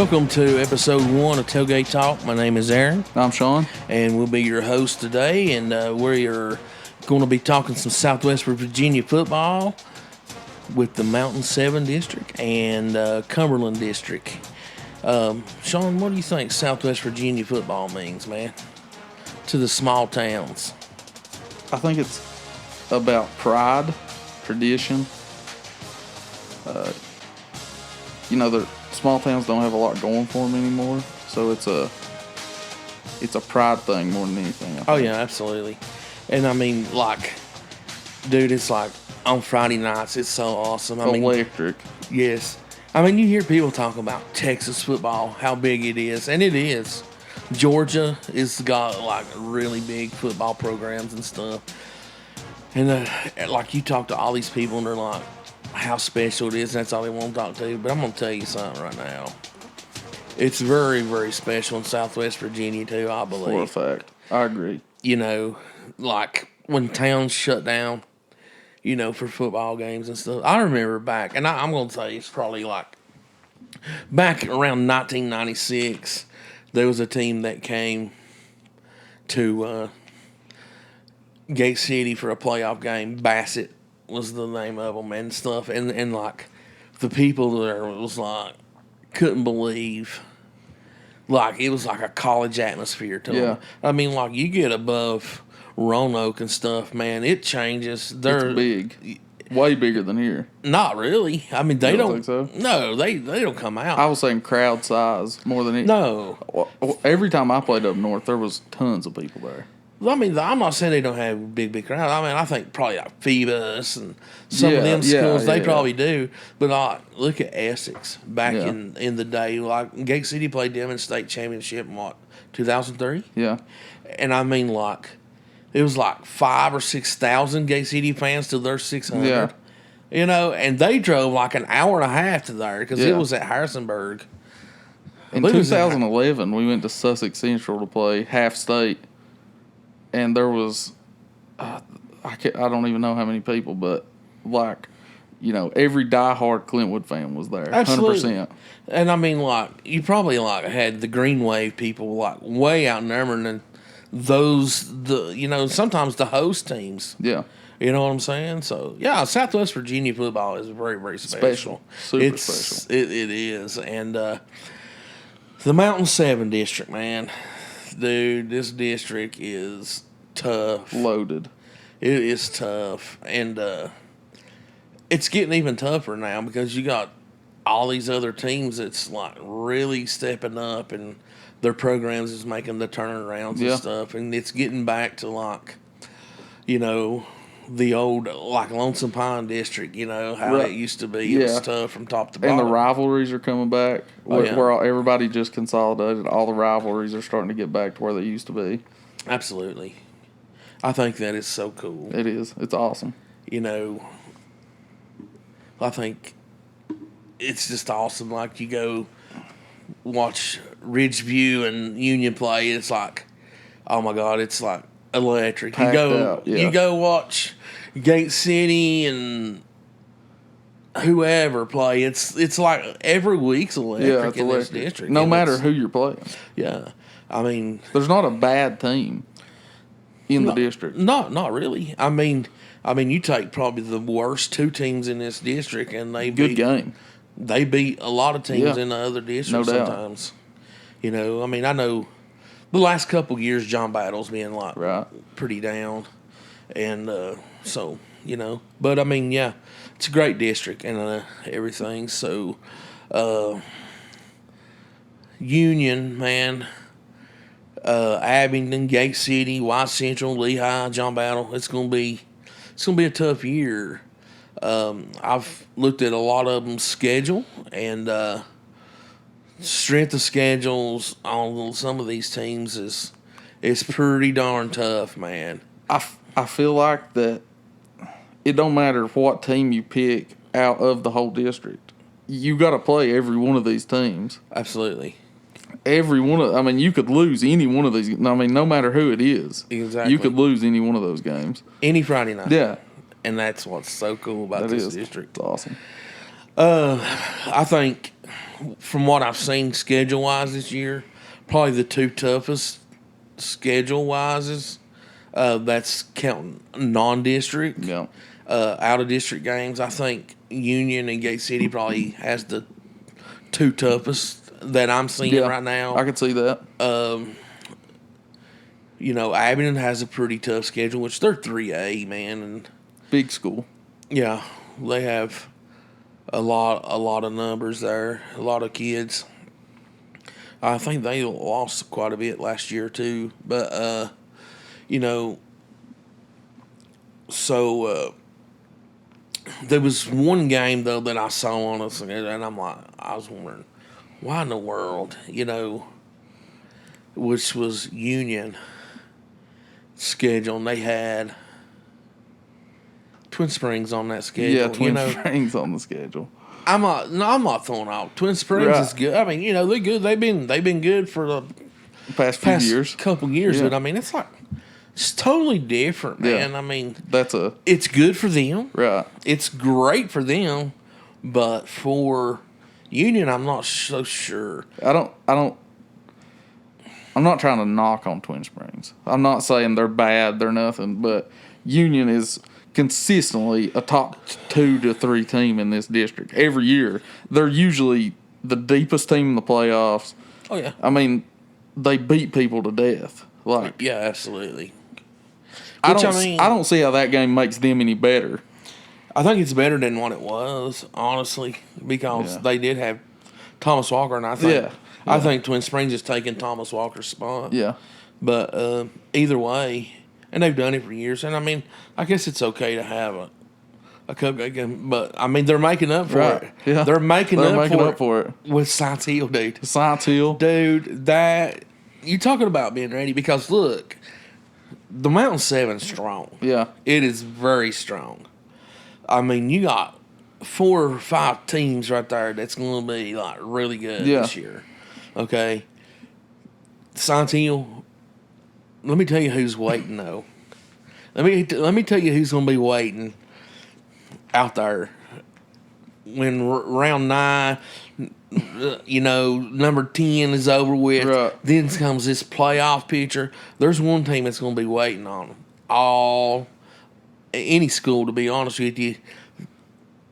Welcome to episode 1 of Tailgate Talk. My name is Aaron. I'm Sean. And we'll be your host today. And we are going to be talking some Southwest Virginia football with the Mountain 7 District and Cumberland District. Sean, what do you think Southwest Virginia football means, man, to the small towns? I think it's about pride, tradition. The small towns don't have a lot going for them anymore, so it's a pride thing more than anything. Oh yeah, absolutely. And I mean, dude, it's like on Friday nights, it's so awesome. Electric. Yes. I mean, you hear people talk about Texas football, how big it is, and it is. Georgia has got really big football programs and stuff. And you talk to all these people and they're like, how special it is, and that's all they want to talk to. But I'm going to tell you something right now. It's very, very special in Southwest Virginia, too, I believe. For a fact. I agree. When towns shut down, for football games and stuff. I remember back, and I'm going to tell you, it's probably back around 1996, there was a team that came to Gate City for a playoff game. Bassett was the name of them and stuff. And the people there was couldn't believe. It was like a college atmosphere to them. I mean, you get above Roanoke and stuff, man, it changes. It's big. Way bigger than here. Not really. I mean, they don't think so? No, they don't come out. I was saying crowd size more than it. No. Every time I played up north, there was tons of people there. I mean, I'm not saying they don't have big crowds. I mean, I think probably Phoebus and some of them schools, they probably do. But look at Essex back in the day. Gate City played them in state championship in 2003? Yeah. And I mean, it was 5,000 or 6,000 Gate City fans to their 600. Yeah. And they drove an hour and a half to there because it was at Harrisonburg. In 2011, we went to Sussex Central to play half state. And there was, I don't even know how many people, but every diehard Clintwood fan was there. Absolutely. 100%. And I mean, you probably had the Green Wave people way outnumbered than sometimes the host teams. Yeah. You know what I'm saying? So, yeah, Southwest Virginia football is very, very special. Super special. It is. And the Mountain 7 District, man. Dude, this district is tough. Loaded. It is tough. And it's getting even tougher now because you got all these other teams that's really stepping up and their programs is making the turnarounds and stuff. And it's getting back to the old Lonesome Pine District, how it used to be. It was tough from top to bottom. And the rivalries are coming back. Where everybody just consolidated. All the rivalries are starting to get back to where they used to be. Absolutely. I think that is so cool. It is. It's awesome. I think it's just awesome. You go watch Ridgeview and Union play, it's oh my God, it's electric. You go watch Gate City and whoever play. It's every week's electric in this district. No matter who you're playing. Yeah. I mean, there's not a bad team in the district. Not really. I mean, you take probably the worst two teams in this district and they good game. They beat a lot of teams in the other districts sometimes. I mean, I know the last couple of years, John Battle's been pretty down, and but I mean, it's a great district and everything. So, Union, man, Abingdon, Gate City, White Central, Lehigh, John Battle. It's gonna be a tough year. I've looked at a lot of them's schedule and. Strength of schedules on some of these teams is pretty darn tough, man. I feel like that it don't matter what team you pick out of the whole district. You got to play every one of these teams. Absolutely. You could lose any one of these. I mean, no matter who it is. Exactly. You could lose any one of those games. Any Friday night. Yeah. And that's what's so cool about this district. It's awesome. I think from what I've seen schedule wise this year, probably the two toughest schedule wise is that's counting non-district, Yeah. out of district games. I think Union and Gate City probably has the two toughest that I'm seeing right now. I could see that. Abingdon has a pretty tough schedule, which they're 3A, man, and big school. Yeah, they have a lot of numbers there, a lot of kids. I think they lost quite a bit last year too, but there was one game though that I saw on us, and I was wondering why in the world, which was Union schedule, and they had Twin Springs on that schedule. Yeah, Twin Springs on the schedule. I'm not throwing out. Twin Springs is good. I mean, they're good. They've been good for the past few years, couple years. Yeah. But I mean, it's totally different, man. Yeah. I mean, it's good for them, right? It's great for them, but for Union, I'm not so sure. I'm not trying to knock on Twin Springs. I'm not saying they're bad, they're nothing, but Union is consistently a top 2 to 3 team in this district. Every year, they're usually the deepest team in the playoffs. Oh, yeah. I mean, they beat people to death. Yeah, absolutely. I don't see how that game makes them any better. I think it's better than what it was, honestly, because they did have Thomas Walker, and I think Twin Springs is taking Thomas Walker's spot. Yeah. But either way, and they've done it for years, and I mean, I guess it's okay to have a cupcake game, but I mean, they're making up for it. Yeah. They're making up for it with Science Hill, dude. Science Hill, dude. That you talking about being ready, because look, the Mountain 7's strong. Yeah, it is very strong. I mean, you got 4 or 5 teams right there that's going to be like really good this year. Okay, Science Hill. Let me tell you who's waiting though. Let me tell you who's going to be waiting out there when round 9. Number 10 is over with. Right. Then comes this playoff picture. There's one team that's going to be waiting on them. Any school, to be honest with you.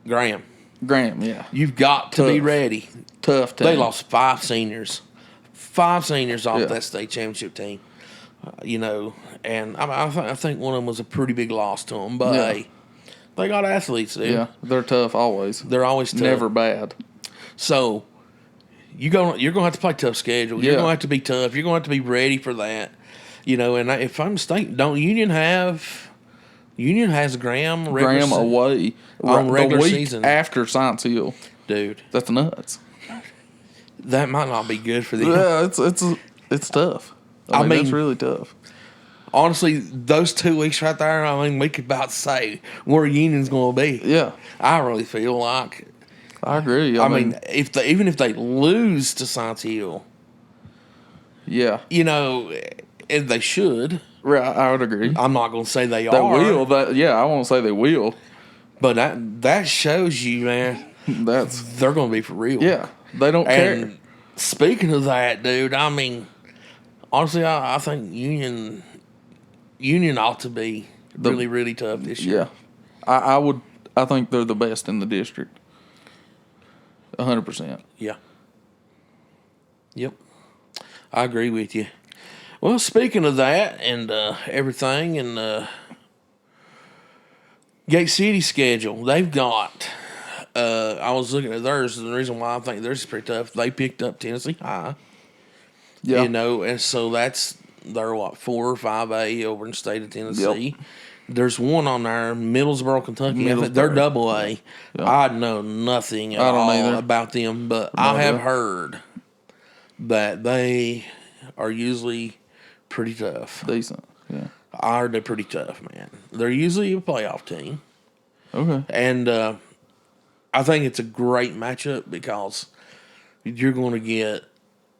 Graham, yeah. You've got to be ready. Tough team. They lost 5 seniors. 5 seniors off that state championship team. And I think one of them was a pretty big loss to them. But hey, they got athletes, dude. Yeah, they're tough always. They're always tough. Never bad. So you're gonna have to play a tough schedule. You're gonna have to be tough. You're gonna have to be ready for that. And if I'm mistaken, don't Union has Graham away on regular the week season after Science Hill, dude. That's nuts. That might not be good for them. Yeah, it's tough. I mean, it's really tough. Honestly, those 2 weeks right there, I mean, we could about say where Union's going to be. Yeah, I really feel like. I agree. I mean, even if they lose to Science Hill, and they should. Right, I would agree. I'm not going to say they are. Will. I won't say they will. But that shows you, man. They're going to be for real. Yeah, they don't care. Speaking of that, dude, I mean, honestly, I think Union ought to be really, really tough this year. Yeah, I think they're the best in the district. 100%. Yeah. Yep. I agree with you. Well, speaking of that and everything, and Gate City schedule, they've got. I was looking at theirs, and the reason why I think theirs is pretty tough, they picked up Tennessee High. Yeah. And so they're 4 or 5A over in the state of Tennessee. Yep. There's one on there, Middlesboro, Kentucky. I think they're double A. Yep. I know nothing at all about them, but I have heard that they are usually pretty tough. Decent, yeah. I heard they're pretty tough, man. They're usually a playoff team. Okay. And I think it's a great matchup because you're going to get,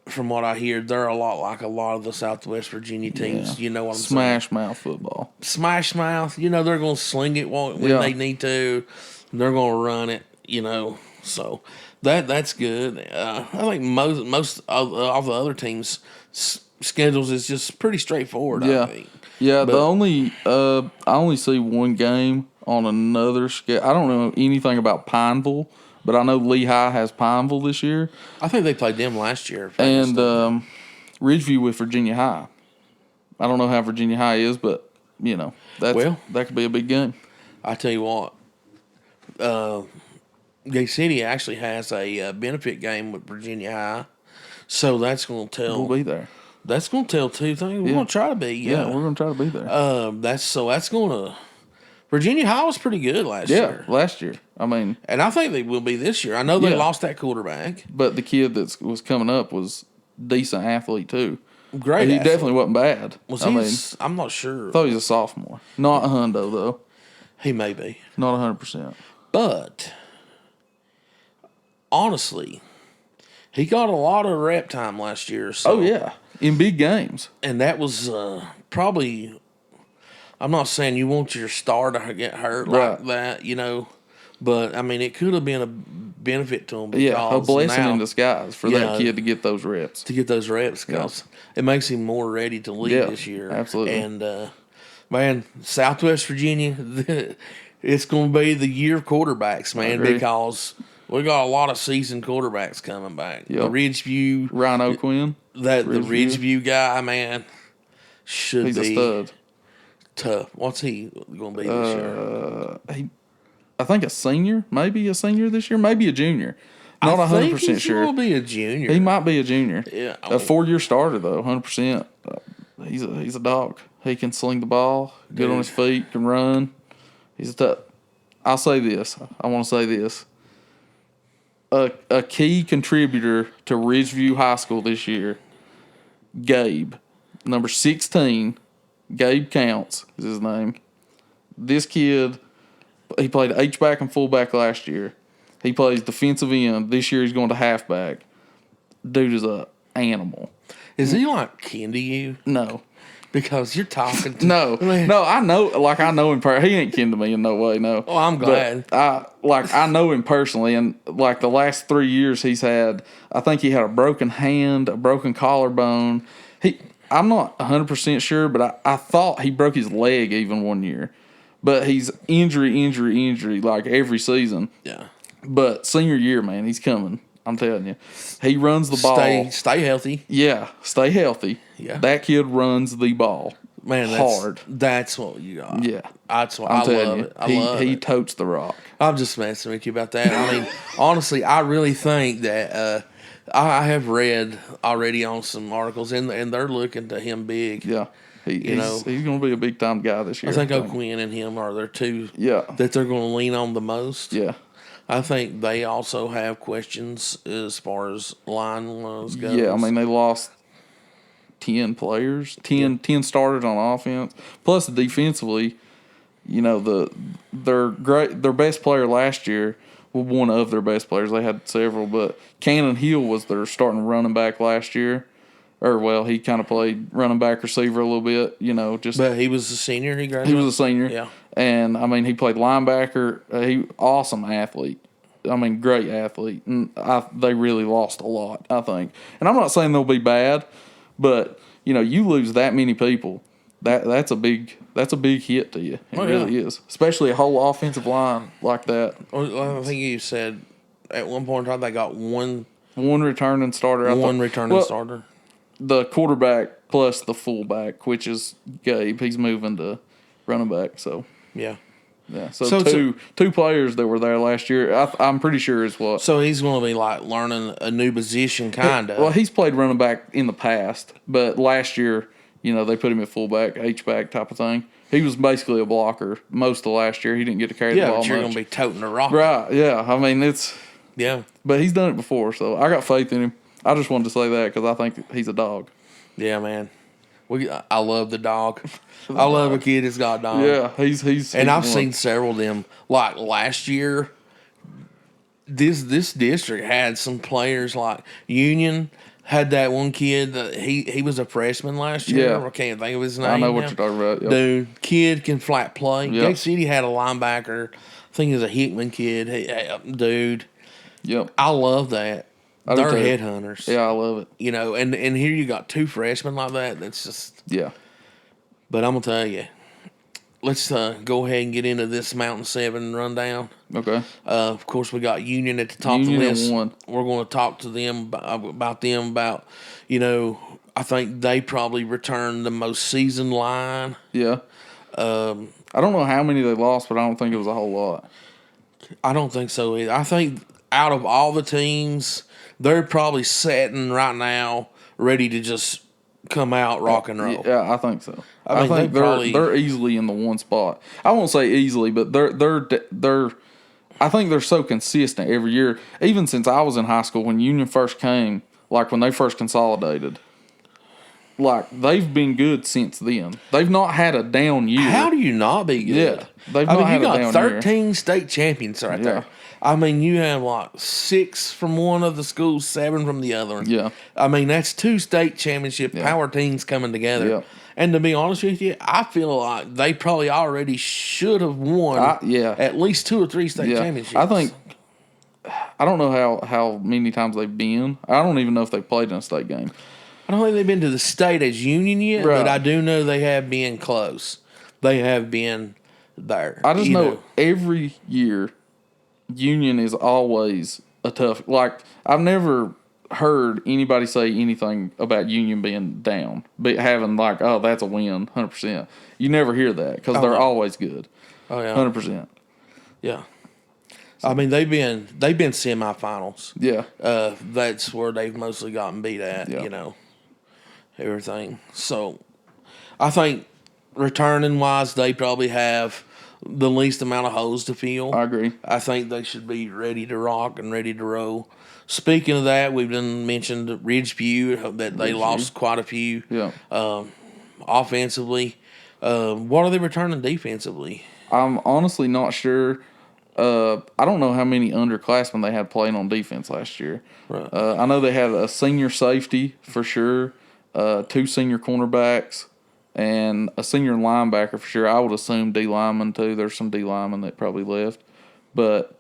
from what I hear, they're a lot like a lot of the Southwest Virginia teams. Yeah. You know what I'm saying? Smash mouth football. Smash mouth. They're going to sling it when they need to. They're going to run it, So that's good. I think most of the other teams' schedules is just pretty straightforward. Yeah, I think. yeah. But The only I only see one game on another schedule. I don't know anything about Pineville, but I know Lehigh has Pineville this year, I think they played them last year. and Ridgeview with Virginia High. I don't know how Virginia High is, but that could be a big game. I tell you what, Gay City actually has a benefit game with Virginia High, so that's going to tell. We'll be there. That's going to tell two things. We're going to try to be. Yeah, we're going to try to be there. That's going to. Virginia High was pretty good last year. Yeah, last year. I mean, and I think they will be this year. I know they lost that quarterback, but the kid that was coming up was decent athlete too. Great. He definitely wasn't bad. I'm not sure. I thought he was a sophomore. Not a hundo though. He may be. Not 100%. But honestly, he got a lot of rep time last year. So, oh yeah, in big games. And that was probably. I'm not saying you want your star to get hurt like that, but I mean it could have been a benefit to him. Yeah, a blessing in disguise for that kid to get those reps. Because it makes him more ready to lead this year. Absolutely. And man, Southwest Virginia, it's going to be the year of quarterbacks, man, because we got a lot of seasoned quarterbacks coming back. Yep. The Ridgeview, Ryan O'Quinn, the Ridgeview guy, man, he's a stud. Tough. What's he going to be this year? I think a senior, maybe a senior this year, maybe a junior. Not 100% sure. He will be a junior. He might be a junior. Yeah, a 4-year starter though, 100%. He's a dog. He can sling the ball, good on his feet, can run. He's a tough. I'll say this. I want to say this. A key contributor to Ridgeview High School this year, Gabe, number 16. Gabe Counts is his name. This kid, he played H-back and fullback last year. He plays defensive end. This year he's going to halfback. Dude is a animal. Is he like kin to you? No. Because you're talking to No, I know him. He ain't kin to me in no way, no. Oh, I'm glad. But I know him personally, and like the last 3 years he's had, I think he had a broken hand, a broken collarbone. I'm not 100% sure, but I thought he broke his leg even one year. But he's injury, like every season. Yeah. But senior year, man, he's coming. I'm telling you. He runs the ball. Stay healthy. Yeah, stay healthy. Yeah. That kid runs the ball. Man, hard. That's what you got. Yeah. That's what I'm I telling love you. it. He totes the rock. I'm just messing with you about that. I mean, honestly, I really think that I have read already on some articles, and they're looking to him big. Yeah. He's going to be a big-time guy this year. I think O'Quinn and him are their two that they're going to lean on the most. Yeah. I think they also have questions as far as line goes. Yeah, I mean, they lost 10 players, 10 starters on offense. Plus, defensively, their best player last year, well, one of their best players. They had several, but Cannon Hill was their starting running back last year. He kind of played running back receiver a little bit, But he was a senior. He graduated. He was a senior. Yeah. And, I mean, he played linebacker. Awesome athlete. I mean, great athlete. And they really lost a lot, I think. And I'm not saying they'll be bad, but, you lose that many people. That's a big hit to you. It really is. Especially a whole offensive line like that. Well, I think you said at one point in time they got one returning starter. Starter. The quarterback plus the fullback, which is Gabe. He's moving to running back. So yeah. So two players that were there last year, I'm pretty sure is what. So he's going to be like learning a new position, kind of. Well, he's played running back in the past, but last year, they put him at fullback, H-back type of thing. He was basically a blocker most of last year. He didn't get to carry the ball much. Yeah, but you're going to be toting the rock. Right, yeah. I mean, it's... Yeah. But he's done it before, so I got faith in him. I just wanted to say that because I think he's a dog. Yeah, man. I love the dog. I love a kid that's got a dog. Yeah, he's and I've seen several of them. Like last year, this district had some players like Union had that one kid that he was a freshman last year. Yeah. I can't think of his name. I know what you're talking about. Yep. Dude, kid can flat play. Yep. Gate City had a linebacker. I think he was a Hickman kid. Dude, Yep. I love that. I do They're too. headhunters. Yeah, I love it. You know, and here you got 2 freshmen like that. That's just. Yeah. But I'm gonna tell you, let's go ahead and get into this Mountain 7 rundown. Okay. Of course, we got Union at the top Union of the list. and 1. We're going to talk to them about, you know, I think they probably returned the most seasoned line. Yeah. I don't know how many they lost, but I don't think it was a whole lot. I don't think so either. I think out of all the teams, they're probably sitting right now ready to just come out rock and roll. Yeah, I think so. I mean, think they're easily in the one spot. I won't say easily, but they're. I think they're so consistent every year. Even since I was in high school, when Union first came, like when they first consolidated, like they've been good since then. They've not had a down year. How do you not be good? Yeah, they've not had a down year. You got 13 state champions right there. I mean, you have like 6 from one of the schools, 7 from the other. Yeah. I mean, that's 2 state championship power teams coming together. Yeah. And to be honest with you, I feel like they probably already should have won at least 2 or 3 state championships. I think, I don't know how many times they've been. I don't even know if they've played in a state game. I don't think they've been to the state as Union yet, right. but I do know they have been close. They have been there. I just know every year Union is always a tough. Like, I've never heard anybody say anything about Union being down, but having like, oh, that's a win, 100%. You never hear that because they're always good. Oh yeah, 100%. Yeah. I mean, they've been semifinals. Yeah. That's where they've mostly gotten beat at. Yeah. You know, everything. So, I think returning wise, they probably have the least amount of holes to fill. I agree. I think they should be ready to rock and ready to roll. Speaking of that, we've done mentioned Ridgeview, that they lost quite a few. Yeah. Offensively. What are they returning defensively? I'm honestly not sure. I don't know how many underclassmen they had playing on defense last year. Right. I know they had a senior safety for sure, 2 senior cornerbacks, and a senior linebacker for sure. I would assume D lineman too. There's some D linemen that probably left, but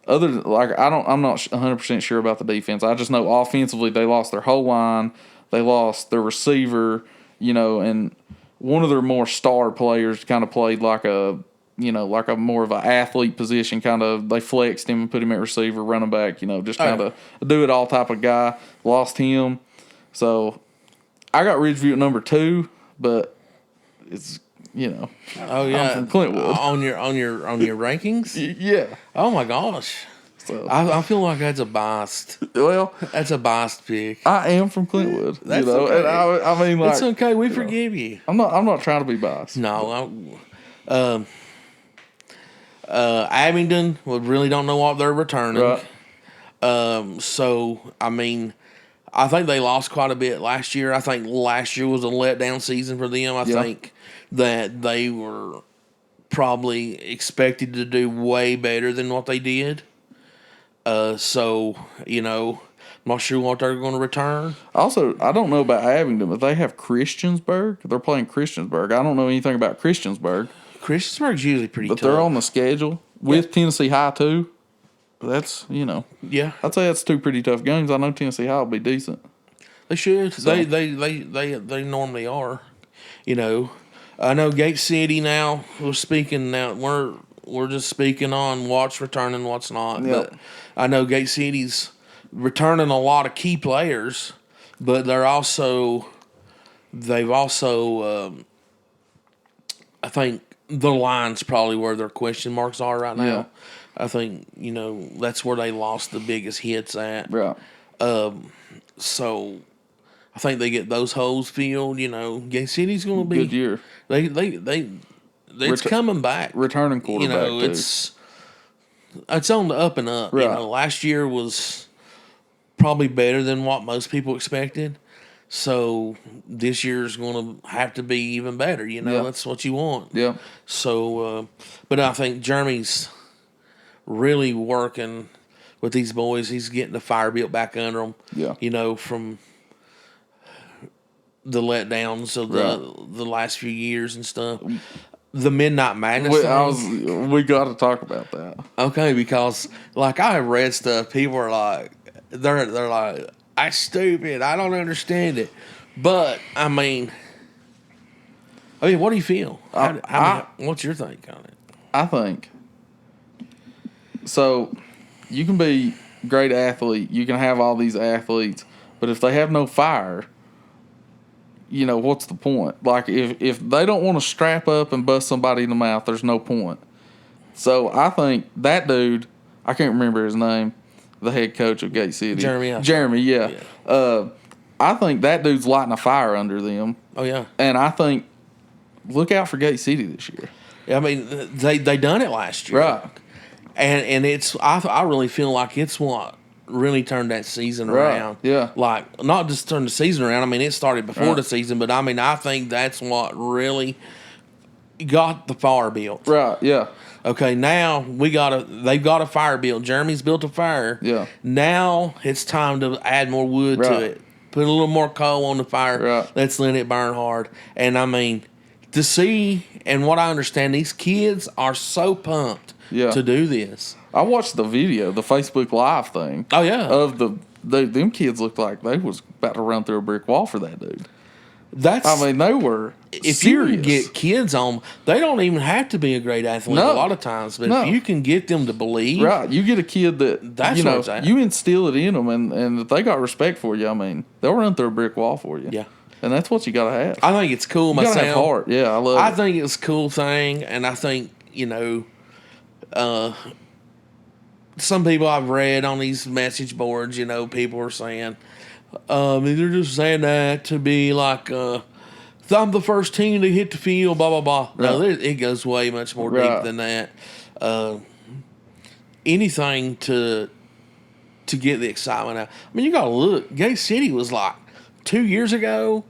other than, like, I'm not 100% sure about the defense. I just know offensively they lost their whole line, they lost their receiver, and one of their more star players kind of played like a more of an athlete position. Kind of they flexed him and put him at receiver, running back. Just kind of a do it all type of guy. Lost him, so I got Ridgeview at number 2, but it's Oh yeah, I'm from Clintwood. on your rankings. Yeah. Oh my gosh. So I feel like that's a biased. Well, that's a biased pick. I am from Clintwood. That's okay. And I mean, like, it's okay. We forgive you. I'm not trying to be biased. No. Abingdon, we really don't know what they're returning. Right. So I mean, I think they lost quite a bit last year. I think last year was a letdown season for them. I think that they were probably expected to do way better than what they did. So, I'm not sure what they're going to return. Also, I don't know about Abingdon, but they have Christiansburg. They're playing Christiansburg. I don't know anything about Christiansburg. Christiansburg's usually pretty tough. But they're on the schedule with Tennessee High, too. That's, Yeah. I'd say that's 2 pretty tough games. I know Tennessee High will be decent. They should. So. They normally are. I know Gate City now. We're just speaking on what's returning, what's not. Yep. But I know Gate City's returning a lot of key players, but they've also I think the line's probably where their question marks are right now. Yeah. I think that's where they lost the biggest hits at. Right. So I think they get those holes filled. Gate City's going to be good year. It's coming back. Returning quarterback. Too. It's on the up and up. Right. Last year was probably better than what most people expected. So this year's going to have to be even better. That's what you want. Yeah. So, but I think Jeremy's really working with these boys. He's getting the fire built back under them. Yeah. From the letdowns of the last few years and stuff. the Midnight Madness thing? We got to talk about that. Okay, because like I have read stuff, people are like, they're like, "That's stupid. I don't understand it." But I mean, what do you feel? What's your take on it? I think so. You can be a great athlete. You can have all these athletes, but if they have no fire, what's the point? Like if they don't want to strap up and bust somebody in the mouth, there's no point. So I think that dude, I can't remember his name, the head coach of Gate City. Jeremy, yeah. I think that dude's lighting a fire under them. Oh, yeah. And I think, look out for Gate City this year. I mean, they done it last year. Right. And it's, I really feel like it's what really turned that season around. Yeah. Like, not just turned the season around. I mean, it started before the season, but I mean, I think that's what really got the fire built. Right, yeah. Okay, now they've got a fire built. Jeremy's built a fire. Yeah. Now it's time to add more wood to it. Put a little more coal on the fire. Right. Let's let it burn hard. And I mean, to see, and what I understand, these kids are so pumped to do this. I watched the video, the Facebook Live thing. Oh, yeah. Of them kids looked like they was about to run through a brick wall for that dude. They were if serious. You can get kids on, they don't even have to be a great athlete a lot of times, but if you can get them to believe. Right. You get a kid that, you instill it in them, and if they got respect for you, I mean, they'll run through a brick wall for you. Yeah. And that's what you got to have. I think it's cool myself. You got to have heart. Yeah, I love it. I think it's a cool thing, and I think, some people I've read on these message boards, people are saying, they're just saying that to be like, I'm the first team to hit the field, blah, blah, blah. Right. No, it goes way much more deep than that. Anything to get the excitement out. I mean, you got to look. Gate City was like 2 years ago,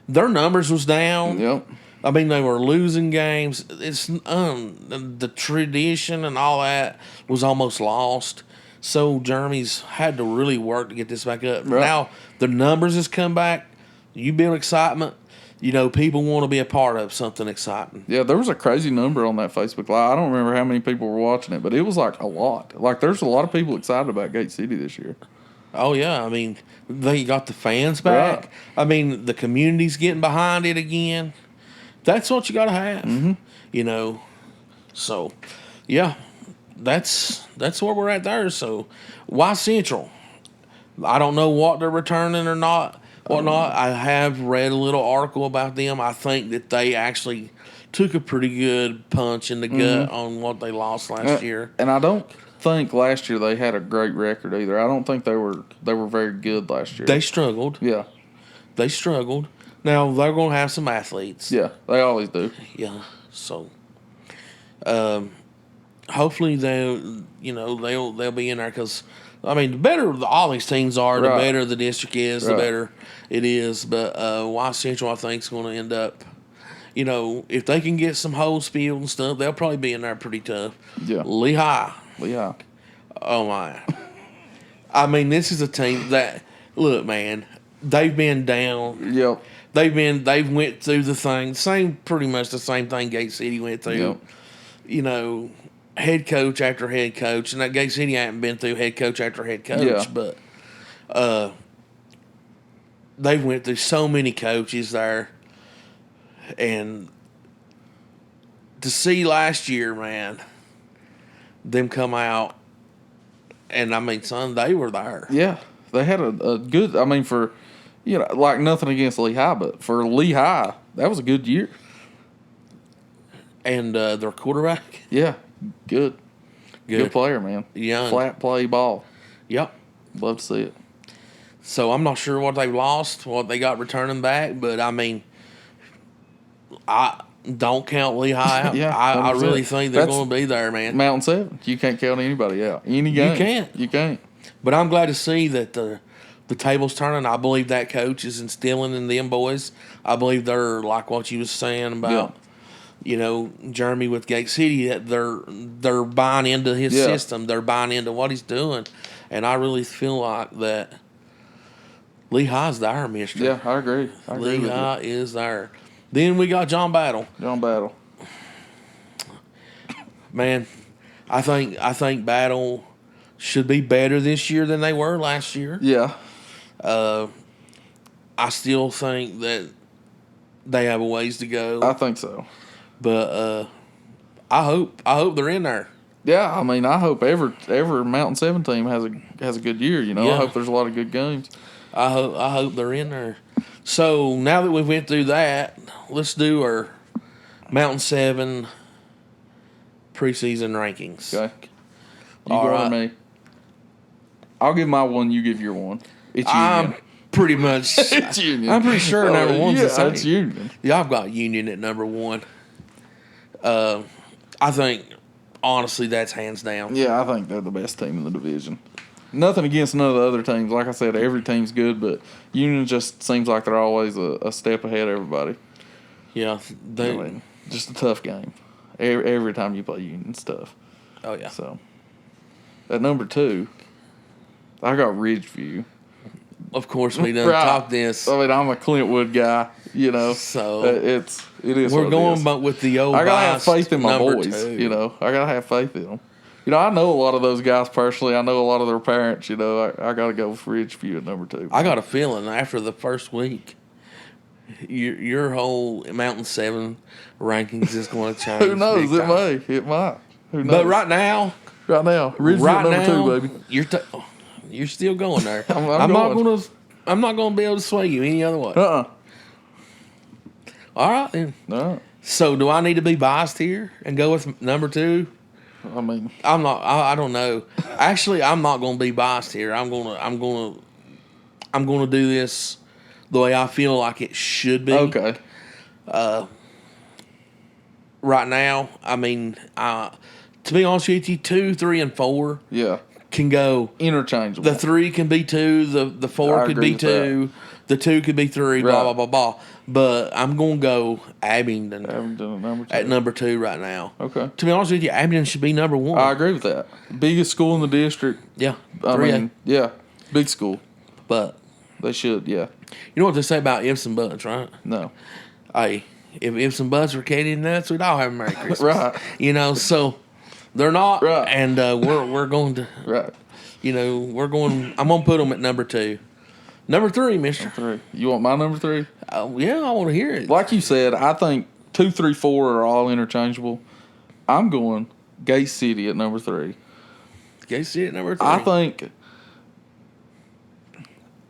their numbers was down. Yep. I mean, they were losing games. It's the tradition and all that was almost lost. So Jeremy's had to really work to get this back up. Right. Now the numbers has come back. You build excitement. People want to be a part of something exciting. Yeah, there was a crazy number on that Facebook Live. I don't remember how many people were watching it, but it was like a lot. Like there's a lot of people excited about Gate City this year. Oh, yeah. I mean, they got the fans back. Right. I mean, the community's getting behind it again. That's what you got to have, So, yeah, that's where we're at there. So, why Central? I don't know what they're returning or not, whatnot. I have read a little article about them. I think that they actually took a pretty good punch in the gut on what they lost last year. And I don't think last year they had a great record either. I don't think they were very good last year. They struggled. Yeah. They struggled. Now they're going to have some athletes. Yeah, they always do. Yeah. So hopefully they'll be in there, because I mean, the better all these teams are, the better the district is, the better it is. But Y Central, I think, is going to end up, if they can get some holes filled and stuff, they'll probably be in there pretty tough. Yeah. Lehigh. Oh my. I mean, this is a team that, look, man, they've been down. Yep. They've went through pretty much the same thing Gate City went through. Yep. Head coach after head coach, and that Gate City hasn't been through head coach after head coach, but they've went through so many coaches there, and to see last year, man, them come out, and I mean, son, they were there. Yeah, they had a good. I mean, for like nothing against Lehigh, but for Lehigh, that was a good year. And their quarterback, good player, man. Young, flat play ball. Yep, love to see it. So I'm not sure what they've lost, what they got returning back, but I mean, I don't count Lehigh out. I really think they're going to be there, man. Mountain 7. You can't count anybody out. Any game. You can't. But I'm glad to see that the table's turning. I believe that coach is instilling in them boys. I believe they're like what you was saying about, Jeremy with Gate City, that they're buying into his system. They're buying into what he's doing. And I really feel like that Lehigh's there, mister. Yeah, I agree. Lehigh is there. Then we got John Battle. man, I think Battle should be better this year than they were last year. Yeah. I still think that they have a ways to go. I think so. But I hope they're in there. Yeah, I mean, I hope every Mountain 7 team has a good year. Yeah. I hope there's a lot of good games. I hope they're in there. So now that we went through that, let's do our Mountain 7 preseason rankings. Okay. You All go right. or me? I'll give my one. You give your one. It's Union. I'm pretty much. It's Union. I'm pretty sure number one's the same. It's Union. Yeah, I've got Union at number one. I think honestly that's hands down. Yeah, I think they're the best team in the division. Nothing against none of the other teams. Like I said, every team's good, but Union just seems like they're always a step ahead of everybody. Yeah, Just a tough game. Every time you play Union, it's tough. Oh yeah. So at number 2, I got Ridgeview. Of course, we done talked this. I mean, I'm a Clintwood guy, So it is. We're going but with the old. I gotta have faith in my boys. 2. I gotta have faith in them. I know a lot of those guys personally. I know a lot of their parents. I gotta go with Ridgeview at number 2. I got a feeling after the first week, your whole Mountain 7 rankings is going to change. Who knows? It might. Who knows? But right now, Ridgeview at number 2, baby. You're still going there. I'm going. I'm not going to be able to sway you any other way. All right then. All right. So do I need to be biased here and go with number 2? I mean, I'm not. I don't know. Actually, I'm not going to be biased here. I'm going to do this the way I feel like it should be. okay. Right now, I mean, to be honest with you, 2, 3, and 4 Yeah. can go. Interchangeable. The 3 can be 2. The 4 I could agree be with 2. The 2 could be 3. Right. Blah blah blah blah. But I'm going to go Abingdon Abingdon at number 2 right now. Okay. To be honest with you, Abingdon should be number 1. I agree with that. Biggest school in the district. Yeah. I 3A. mean, yeah. Big school. But They should, yeah. you know what they say about ifs and buts, right? No. Hey, if ifs and buts were candy and nuts, we'd all have a Merry Christmas. Right. So they're not. Right. And we're going to, Right. I'm going to put them at number 2. Number 3, mister. 3. You want my number 3? Yeah, I want to hear it. Like you said, I think 2, 3, 4 are all interchangeable. I'm going Gate City at number 3. Okay, see it number 3.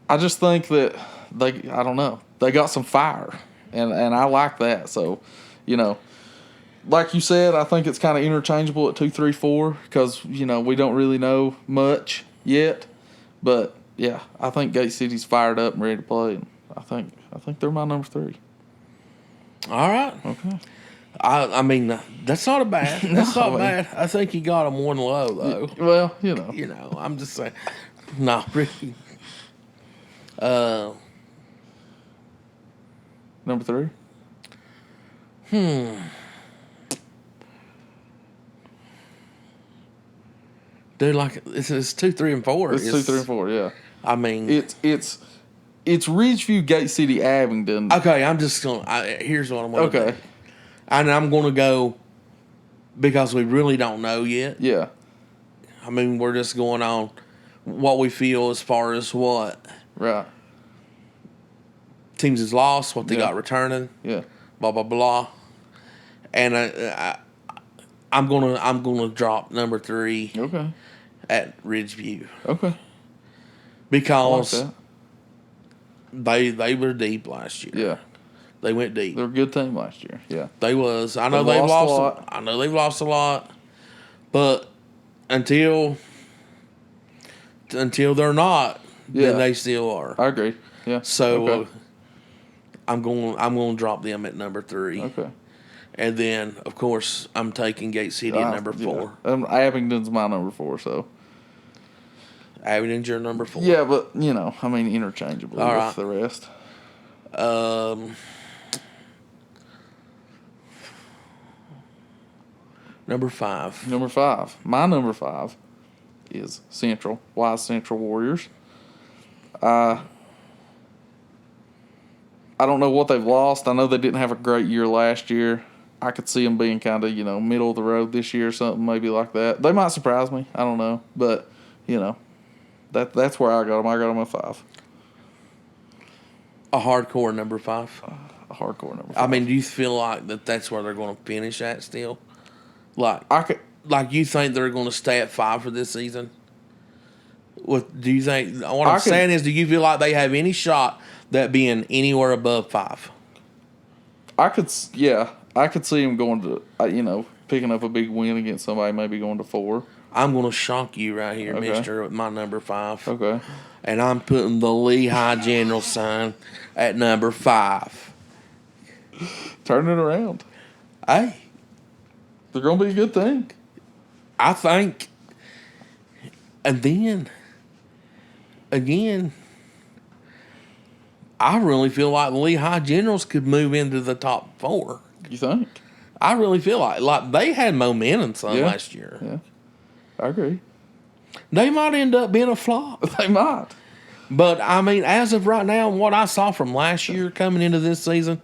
I just think that I don't know. They got some fire, and I like that. So, like you said, I think it's kind of interchangeable at 2, 3, 4 because we don't really know much yet. But yeah, I think Gate City's fired up and ready to play. And I think they're my number 3. All right. Okay. I mean, that's not a bad. That's not bad. I think you got them one low though. Well, I'm just saying. No, really. Number 3. Dude, like it's 2, 3, and 4. It's 2, 3, and 4. Yeah. I mean, It's Ridgeview, Gate City, Abingdon. okay. I'm just gonna. Here's what I'm gonna Okay. do. And I'm gonna go because we really don't know yet. Yeah. I mean, we're just going on what we feel as far as what Right. teams has lost, what they Yeah. got returning, Yeah. blah blah blah. And I'm gonna drop number 3 Okay. at Ridgeview Okay. I like because that. they were deep last year. Yeah. They went deep. They're a good team last year. Yeah. They was. I know They've they've lost a lost. lot. I know they've lost a lot, but until they're not, Yeah. then they still are. I agree. Yeah. So Okay. I'm going to drop them at number 3, Okay. and then of course I'm taking Gate City at number 4. Yeah. Abingdon's my number 4, so. Abingdon's your number 4. Yeah, but, interchangeable All with right. the rest. Number 5. Number 5. My number 5 is Central. Wise Central Warriors. I don't know what they've lost. I know they didn't have a great year last year. I could see them being kind of, middle of the road this year or something, maybe like that. They might surprise me. I don't know. But, that's where I got them. I got them at 5. A hardcore number 5. A hardcore number 5. I mean, do you feel like that's where they're going to finish at still? Like you think they're going to stay at 5 for this season? What do you think? What I'm saying is, do you feel like they have any shot that being anywhere above 5? I could see him going to, picking up a big win against somebody, maybe going to 4. I'm going to shock you right here, Okay. mister, with my number 5. Okay. And I'm putting the Lehigh General sign at number 5. Turn it around. Hey. They're going to be a good thing. I think. And then, again, I really feel like the Lehigh Generals could move into the top 4. You think? I really feel like they had momentum last year. Yeah, I agree. They might end up being a flop. They might. But, I mean, as of right now, what I saw from last year coming into this season,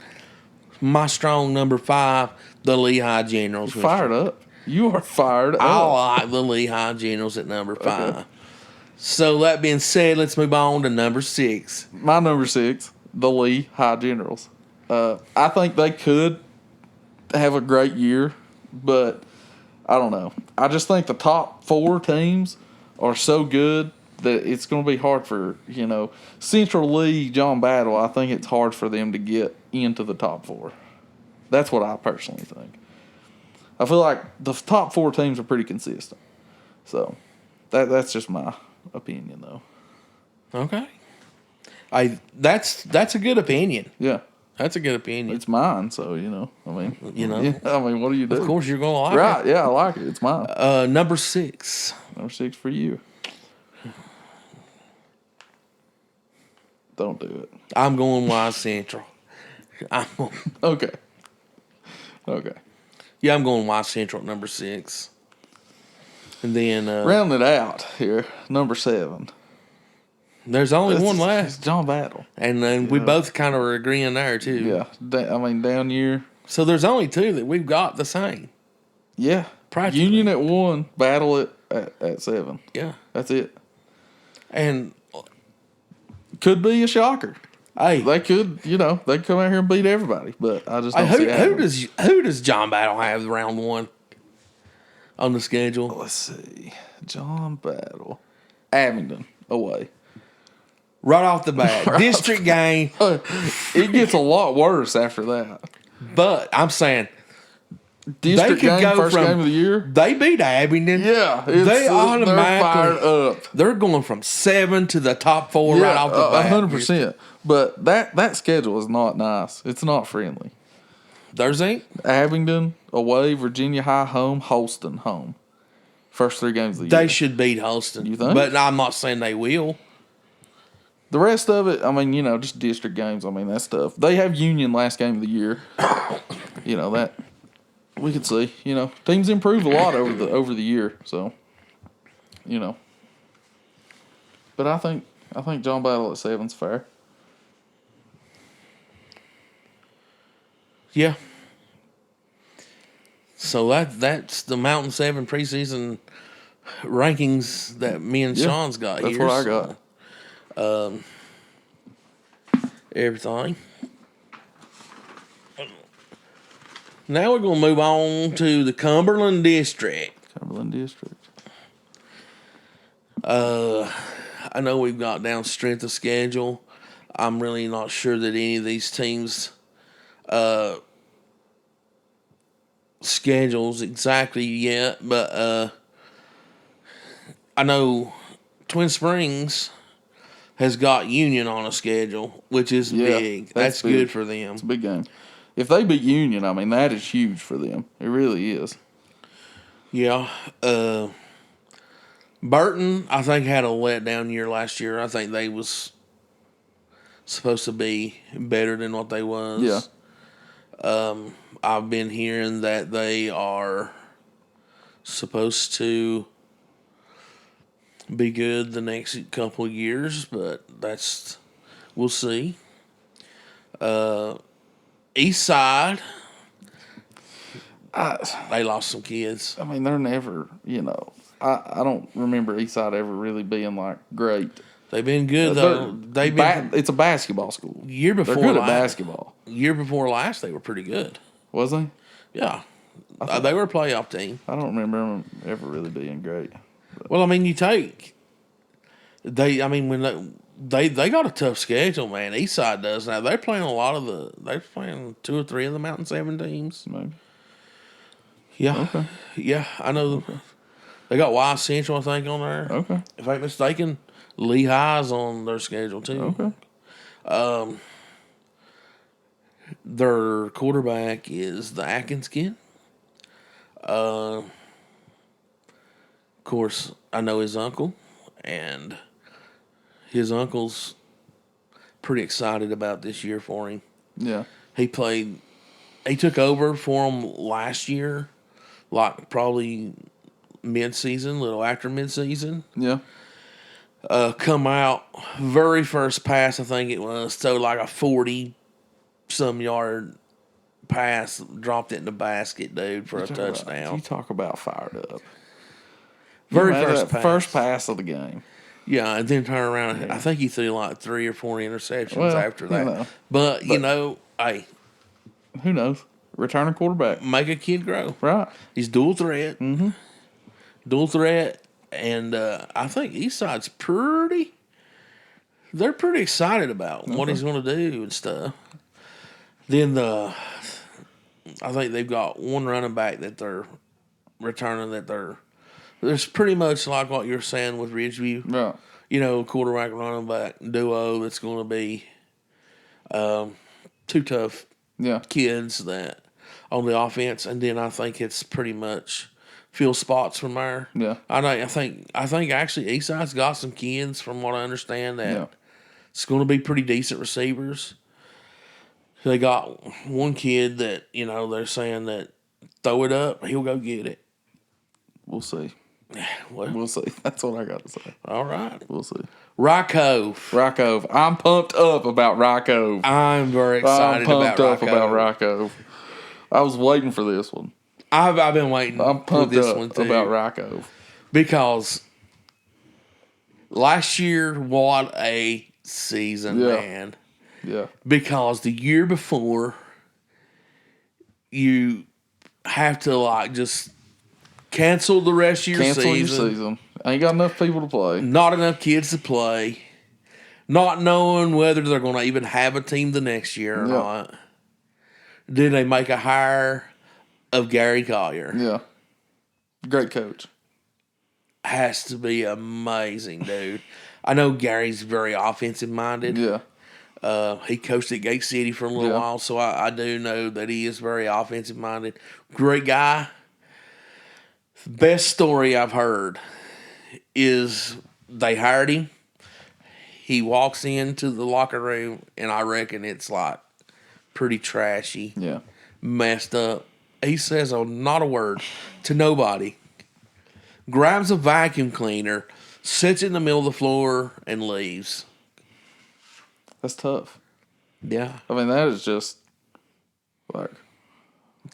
my strong number 5, the Lehigh Generals. Fired up. You are fired up. I like the Lehigh Generals at number 5. Okay. So, that being said, let's move on to number 6. My number 6, the Lehigh Generals. I think they could have a great year, but I don't know. I just think the top 4 teams are so good that it's going to be hard for, Central Lee, John Battle, I think it's hard for them to get into the top 4. That's what I personally think. I feel like the top 4 teams are pretty consistent. So, that's just my opinion, though. Okay. That's a good opinion. Yeah. That's a good opinion. It's mine, so, I mean. What do you do? Of course you're going to like it. Right, yeah, I like it. It's mine. Number 6. Number 6 for you. Don't do it. I'm going Wise Central. Okay. Yeah, I'm going Wise Central at number 6. And then... round it out here, number 7. There's only one left. It's John Battle. And then we both kind of are agreeing there, too. Yeah. Down year. So there's only 2 that we've got the same. Yeah. Practically. Union at 1, Battle at 7. Yeah. That's it. And... could be a shocker. Hey, they could, they come out here and beat everybody, but I just don't see it. Who does John Battle have round 1 on the schedule? Let's see. John Battle, Abingdon away. Right off the bat, district game. It gets a lot worse after that. But I'm saying. District they could game, go first game of the year. They beat Abingdon. Yeah, they automatically they're fired up. They're going from 7 to the top 4 right off the bat. 100%. But that schedule is not nice. It's not friendly. There's Abingdon away, Virginia High home, Holston home. First 3 games of the year. They should beat Holston. You think? But I'm not saying they will. The rest of it, I mean, just district games. I mean, that's tough. They have Union last game of the year. That. We could see, teams improved a lot over the year, so, But I think John Battle at 7's fair. Yeah. So that's the Mountain 7 preseason rankings that me and Sean's got that's here. That's what I got. Everything. Now we're going to move on to the Cumberland District. I know we've got down strength of schedule. I'm really not sure that any of these teams' schedules exactly yet, but I know Twin Springs has got Union on a schedule, which is big. That's big. Good for them. It's a big game. If they beat Union, I mean, that is huge for them. It really is. Yeah. Burton, I think, had a letdown year last year. I think they was supposed to be better than what they was. Yeah. I've been hearing that they are supposed to be good the next couple of years, but we'll see. East Side, They lost some kids. I mean, they're never, I don't remember Eastside ever really being like great. They've been good though. It's a basketball school. Year before, they're good at basketball. Year before last, they were pretty good. Was they? Yeah, they were a playoff team. I don't remember them ever really being great. But. Well, I mean, when they got a tough schedule, man. Eastside does now. They're playing they're playing 2 or 3 of the Mountain 7 teams. Maybe. Yeah. Okay. Yeah, I know. Okay. They got Y Central, I think, on there. Okay. If I'm mistaken, Lehigh's on their schedule too. Okay. Their quarterback is the Atkins kid. Of course, I know his uncle, and his uncle's pretty excited about this year for him. Yeah. He took over for him last year, like probably mid-season, a little after mid-season. Yeah. Come out, very first pass, I think it was, so like a 40-some yard pass, dropped it in the basket, dude, for a touchdown. You talk about fired up. Very first pass. First pass of the game. Yeah, and then turn around. Yeah. I think he threw like 3 or 4 interceptions after that. But, hey. Who knows? Returning quarterback. Make a kid grow. Right. He's dual threat. Mm-hmm. Dual threat. And I think Eastside's they're pretty excited about what he's going to do and stuff. Then I think they've got one running back that they're returning there's pretty much like what you're saying with Ridgeview. Right. Quarterback running back duo that's going to be 2 tough kids that on the offense. And then I think it's pretty much fill spots from there. Yeah. I think actually Eastside's got some kids from what I understand that it's going to be pretty decent receivers. They got one kid that, they're saying that throw it up, he'll go get it. We'll see. Well, we'll see. That's what I got to say. All right. We'll see. Cove. I'm pumped up about Cove. I'm very excited about Cove. I was waiting for this one. I've been waiting for this one too. About Cove. Because last year, what a season, man. Yeah. Because the year before, you have to just cancel the rest of your season. Ain't got enough people to play. Not enough kids to play. Not knowing whether they're going to even have a team the next year or not. Then they make a hire of Gary Collier. Yeah. Great coach. Has to be amazing, dude. I know Gary's very offensive minded. Yeah. He coached at Gate City for a little while, so I do know that he is very offensive minded. Great guy. Best story I've heard is they hired him. He walks into the locker room, and I reckon it's like pretty trashy. Yeah. Messed up. He says not a word to nobody. Grabs a vacuum cleaner, sits in the middle of the floor, and leaves. That's tough. Yeah. I mean, that is just like...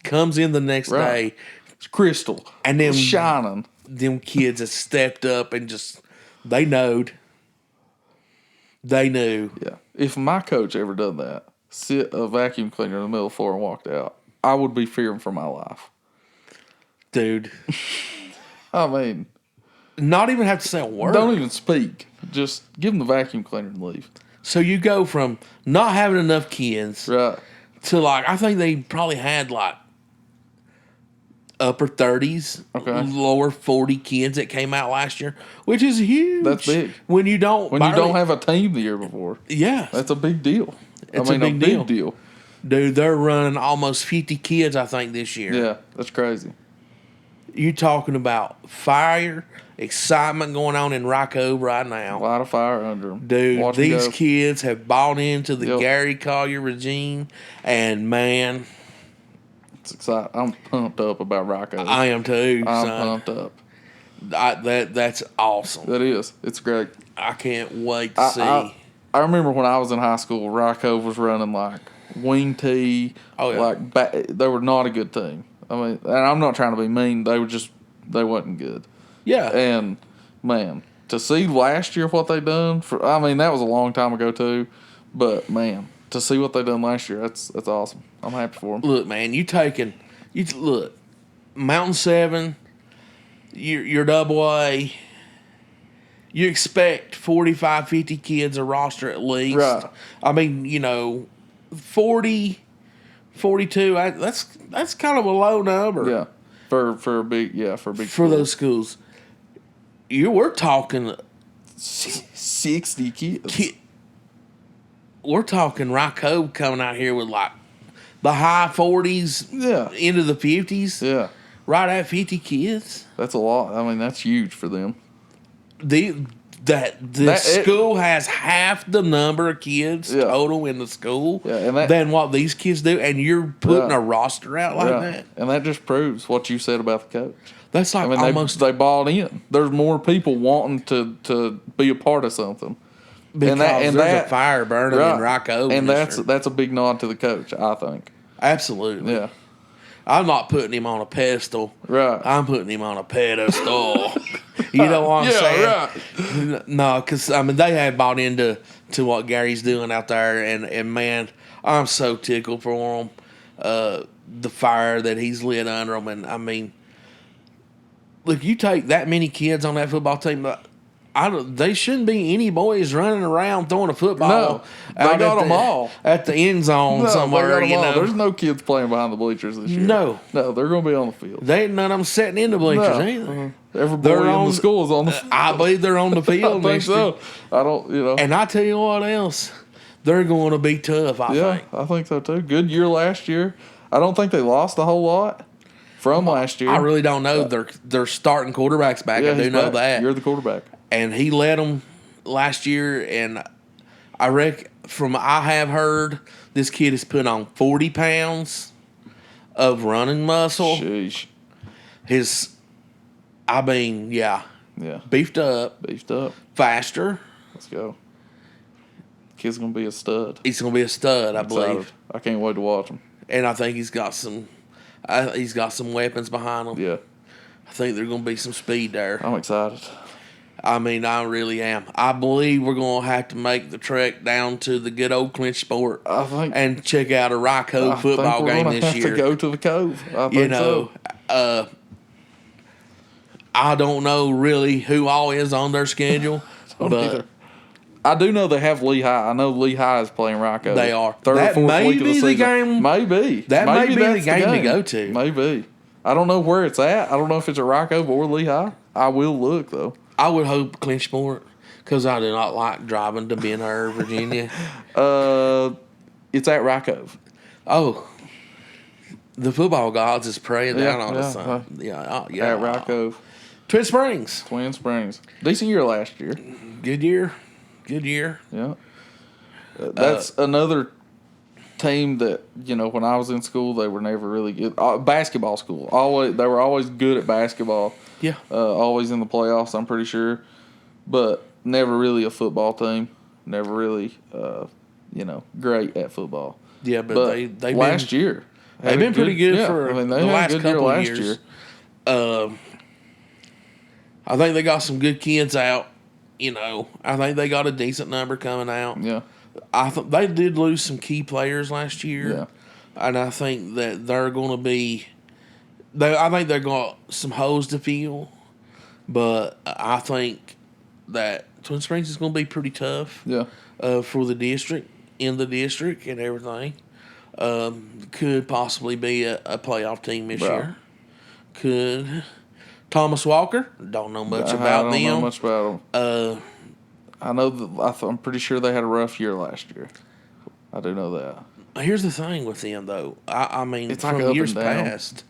Comes in the next day. It's crystal. And then shining. Them kids have stepped up and they knowed. They knew. Yeah. If my coach ever done that, sit a vacuum cleaner in the middle of the floor and walked out, I would be fearing for my life. Dude. I mean... Not even have to say a word. Don't even speak. Just give them the vacuum cleaner and leave. So you go from not having enough kids to I think they probably had upper 30s, lower 40 kids that came out last year, which is huge. That's big. When you don't have a team the year before. Yeah. That's a big deal. It's a big deal. Dude, they're running almost 50 kids, I think, this year. Yeah, that's crazy. You talking about fire, excitement going on in Cove right now. A lot of fire under them. Dude, these kids have bought into the Gary Collier regime, and man... It's exciting. I'm pumped up about Cove. I am too, I'm son. pumped up. That's awesome. That is. It's great. I can't wait to see. I remember when I was in high school, Cove was running like wing tee. Oh, yeah. They were not a good team. I mean, and I'm not trying to be mean. They wasn't good. Yeah. And man, to see last year what they done I mean, that was a long time ago too, but man, to see what they done last year, that's awesome. I'm happy for them. Look, man, look, Mountain 7, you're double A. You expect 45, 50 kids a roster at least. Right. I mean, 40, 42, that's kind of a low number. Yeah. For big For schools. those schools. We're talking 60 kids. We're talking Rock Cove coming out here with like the high 40s, into the 50s. Yeah. Right at 50 kids. That's a lot. I mean, that's huge for them. The school has half the number of kids total in the school than what these kids do, and you're putting a roster out like that. And that just proves what you said about the coach. That's like almost they bought in. There's more people wanting to be a part of something. Because there's a fire burning in Rock Cove. And that's a big nod to the coach, I think. Absolutely. Yeah. I'm not putting him on a pedestal. Right. I'm putting him on a pedestal. You know what I'm saying? Right. No, because, I mean, they have bought into what Gary's doing out there, and man, I'm so tickled for him. The fire that he's lit under them, and I mean, look, you take that many kids on that football team, they shouldn't be any boys running around throwing a football. No, they got them all at the end zone somewhere. There's no kids playing behind the bleachers this year. No, they're going to be on the field. They ain't none of them sitting in the bleachers either. Every boy in the school is on the field. I believe they're on the field. I think so. I don't. And I tell you what else, they're going to be tough. I think. I think so too. Good year last year. I don't think they lost a whole lot from last year. I really don't know. They're starting quarterbacks back. I do know that. You're the quarterback. And he led them last year, and I reckon from I have heard, this kid has put on 40 pounds of running muscle. Sheesh. Beefed up. Faster. Let's go. Kid's going to be a stud. He's going to be a stud, I believe. I can't wait to watch him. And I think he's got some weapons behind him. Yeah. I think there's going to be some speed there. I'm excited. I mean, I really am. I believe we're going to have to make the trek down to the good old Clinch Sport and check out a Rock Cove football game this year. I think we're going to have to go to the Cove. I think so. I don't know really who all is on their schedule, but I do know they have Lehigh. I know Lehigh is playing Rock Cove. They are. Third or fourth week of the season. Game. Maybe. That may be the game to go to. Maybe. I don't know where it's at. I don't know if it's at Rock Cove or Lehigh. I will look, though. I would hope Clinch Sport, because I do not like driving to Ben Hur, Virginia. It's at Rock Cove. Oh. The football gods is praying down on us. At Rock Cove. Twin Springs. Decent year last year. Good year. Yeah. That's another team that, when I was in school, they were never really good. Basketball school. They were always good at basketball. Yeah. Always in the playoffs, I'm pretty sure. But never really a football team. Never really, great at football. Yeah, but they last year. They've been pretty good for the last couple of years. I think they got some good kids out. I think they got a decent number coming out. Yeah. I thought they did lose some key players last year. Yeah. And I think that they're going to be I think they've got some holes to fill, but I think that Twin Springs is going to be pretty tough. Yeah. For the district, in the district and everything. Could possibly be a playoff team this year. Could. Thomas Walker, don't know much about them. I don't know much about them. I know that I'm pretty sure they had a rough year last year. I do know that. Here's the thing with them, though. I mean, it's from like years past,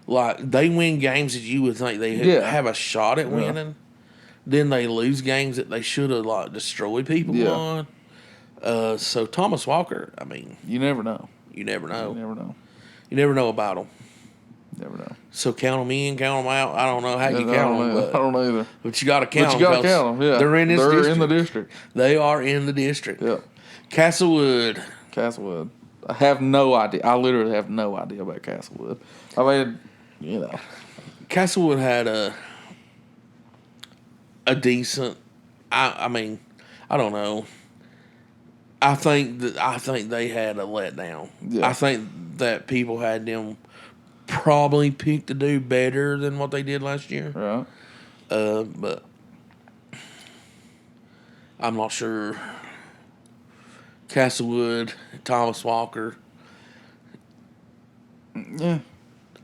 like they win games that you would think they have a shot at winning. Then they lose games that they should have destroyed people on. So Thomas Walker, I mean, you never know. You never know. You never know about them. Never know. So count them in, count them out. I don't know how you count them. I don't know either. But you got to count them. But you got to count them, yeah. They're in the district. They are in the district. Yeah. Castlewood. I have no idea. I literally have no idea about Castlewood. I mean, Castlewood had a decent. I mean, I don't know. I think they had a letdown. Yeah. I think that people had them probably picked to do better than what they did last year. Right. But I'm not sure. Castlewood, Thomas Walker. Yeah.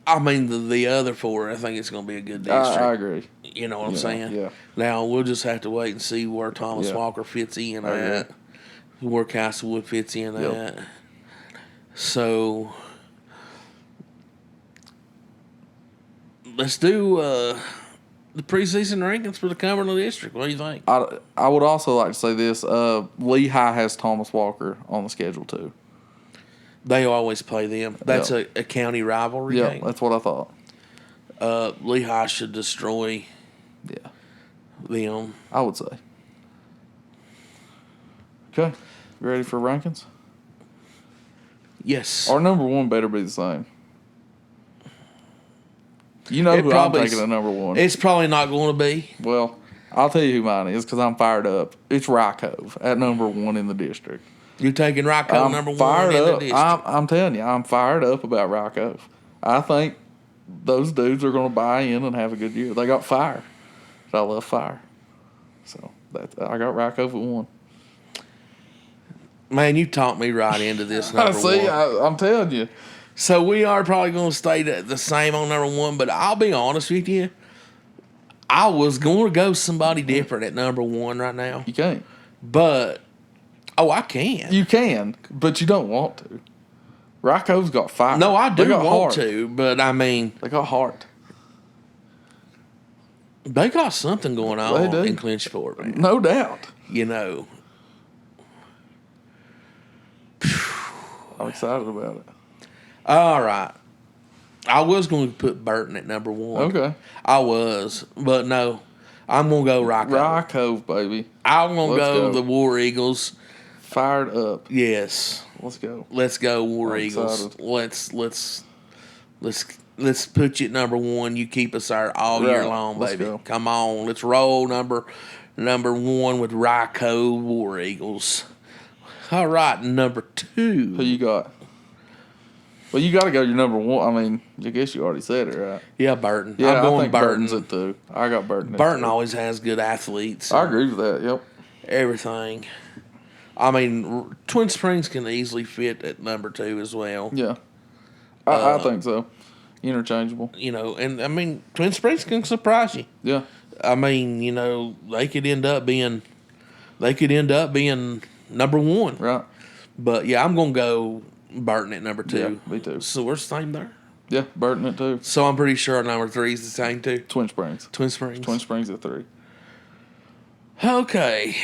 I mean, the other four, I think it's going to be a good district. I agree. You know what I'm saying? Yeah. Now, we'll just have to wait and see where Thomas Walker fits in at, where Castlewood fits in at. So, let's do the preseason rankings for the Cumberland District. What do you think? I would also like to say this. Lehigh has Thomas Walker on the schedule, too. They always play them. That's a county rivalry game. Yeah, that's what I thought. Lehigh should destroy them. I would say. Okay. You ready for rankings? Yes. Our number one better be the same. You know who I'm taking at number one. It's probably not going to be. Well, I'll tell you who mine is because I'm fired up. It's Rye Cove at number one in the district. You're taking Rye Cove number one in the district. I'm telling you, I'm fired up about Rye Cove. I think those dudes are going to buy in and have a good year. They got fire. I love fire. So I got Rye Cove at one. Man, you talked me right into this number one. I'm telling you. So we are probably going to stay the same on number one, but I'll be honest with you. I was going to go somebody different at number one right now. You can't. But, I can. You can, but you don't want to. Rye Cove's got fire. No, I do want to, but I mean. They got heart. They got something going on in Clinchport, man. No doubt. You know. I'm excited about it. All right. I was going to put Burton at number one. Okay. I was, but no. I'm going to go Rye Cove. Rye Cove, baby. I'm going to go the War Eagles. Fired up. Yes. Let's go. Let's go War Eagles. Excited. Let's put you at number one. You keep us there all year long, baby. Go. Come on. Let's roll number one with Rye Cove War Eagles. All right, number two. Who you got? Well, you got to go your number one. I mean, I guess you already said it, right? Yeah, Burton. Yeah, I'm going I think Burton. Burton's at two. I got Burton. Burton always has good athletes. I agree with that. Yep. Everything. I mean, Twin Springs can easily fit at number two as well. Yeah. I think so. Interchangeable. You know, and I mean, Twin Springs can surprise you. Yeah. I mean, you know, they could end up being number one. Right. But yeah, I'm gonna go Burton at number two. Yeah, me too. So we're the same there. Yeah, Burton at two. So I'm pretty sure number three is the same too. Twin Springs. Twin Springs. Twin Springs at three. Okay.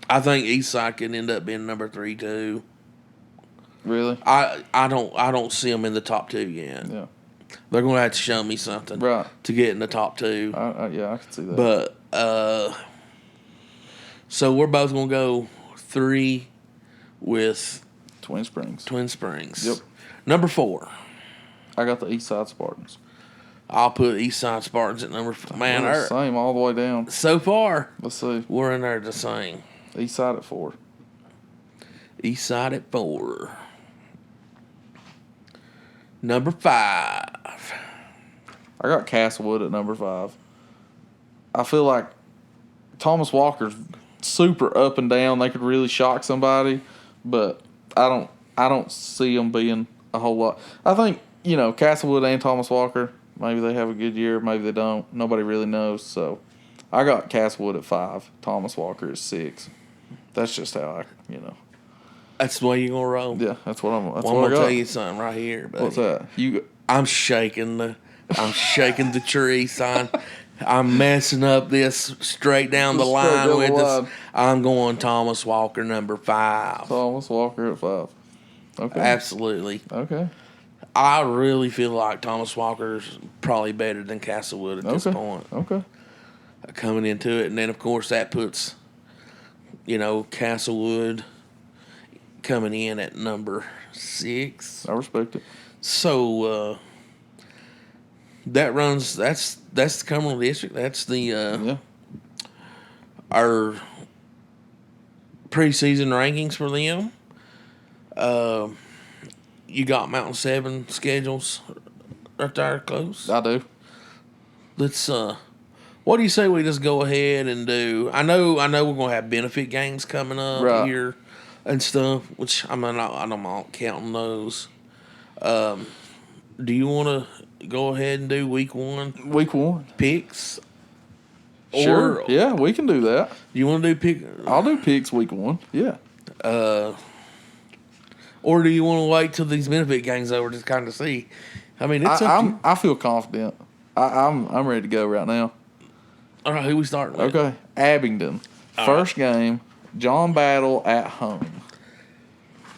I think Eastside can end up being number three too. Really? I don't see them in the top two yet. Yeah. They're gonna have to show me something to get in the top two. Yeah, I can see that. But so we're both gonna go three with Twin Springs. Twin Springs. Yep. Number four. I got the Eastside Spartans. I'll put Eastside Spartans at number four. Man, the same all the way down. So far, let's see. We're in there the same. Eastside at four. Eastside at four. Number five. I got Castlewood at number five. I feel like Thomas Walker's super up and down. They could really shock somebody, but I don't see them being a whole lot. I think, Castlewood and Thomas Walker, maybe they have a good year, maybe they don't. Nobody really knows. So I got Castlewood at 5, Thomas Walker at 6. That's just how That's the way you're gonna roll. Yeah, that's what I'm. That's well, what I'm gonna I got. tell you something right here, buddy. What's that? I'm shaking the tree, son. I'm messing up this straight down the line with us. I'm going Thomas Walker number 5. Thomas Walker at 5. Okay. Absolutely. Okay. I really feel like Thomas Walker's probably better than Castlewood at this point. Okay. Coming into it, and then of course that puts, Castlewood. coming in at number 6. I respect it. So that's the Cumberland District. That's the Yeah. our preseason rankings for them. You got Mountain 7 schedules right there close. I do. Let's what do you say we just go ahead and do? I know we're gonna have benefit games coming up Right. here and stuff, which I'm not counting those. Do you want to go ahead and do week 1 Week 1. picks? Sure. Yeah, we can do that. You want to do pick? I'll do picks week 1. Yeah. Or do you want to wait till these benefit games over to kind of see? I mean, it's up to you. I feel confident. I'm ready to go right now. All right, who we starting with? Okay. Abingdon. First game, John Battle at home.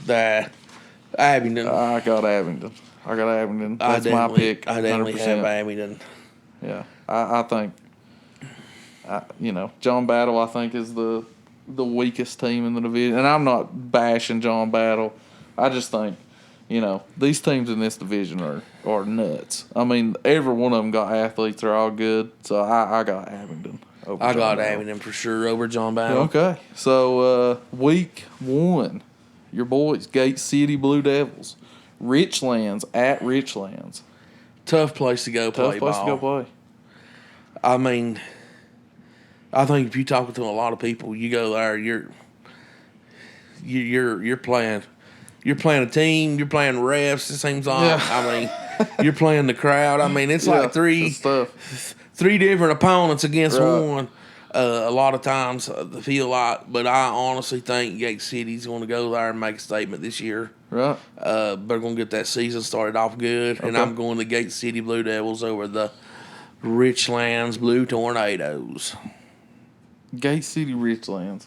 Abingdon. I got Abingdon. That's my pick. I definitely 100%. have Abingdon. Yeah. I think, John Battle, I think, is the weakest team in the division. And I'm not bashing John Battle. I just think, these teams in this division are nuts. I mean, every one of them got athletes. They're all good. So I got Abingdon over I John got Battle. Abingdon for sure over John Battle. Okay. So, week 1, your boys, Gate City Blue Devils. Richlands at Richlands. Tough place to go play ball. To go play. I mean, I think if you talk to a lot of people, you go there, you're playing. You're playing a team. You're playing refs. It seems like. Yeah. I mean, you're playing the crowd. I mean, it's like three different opponents against one. A lot of times, I feel like, but I honestly think Gate City's going to go there and make a statement this year. Right. They're going to get that season started off good, and I'm going to Gate City Blue Devils over the Richlands Blue Tornadoes. Gate City Richlands.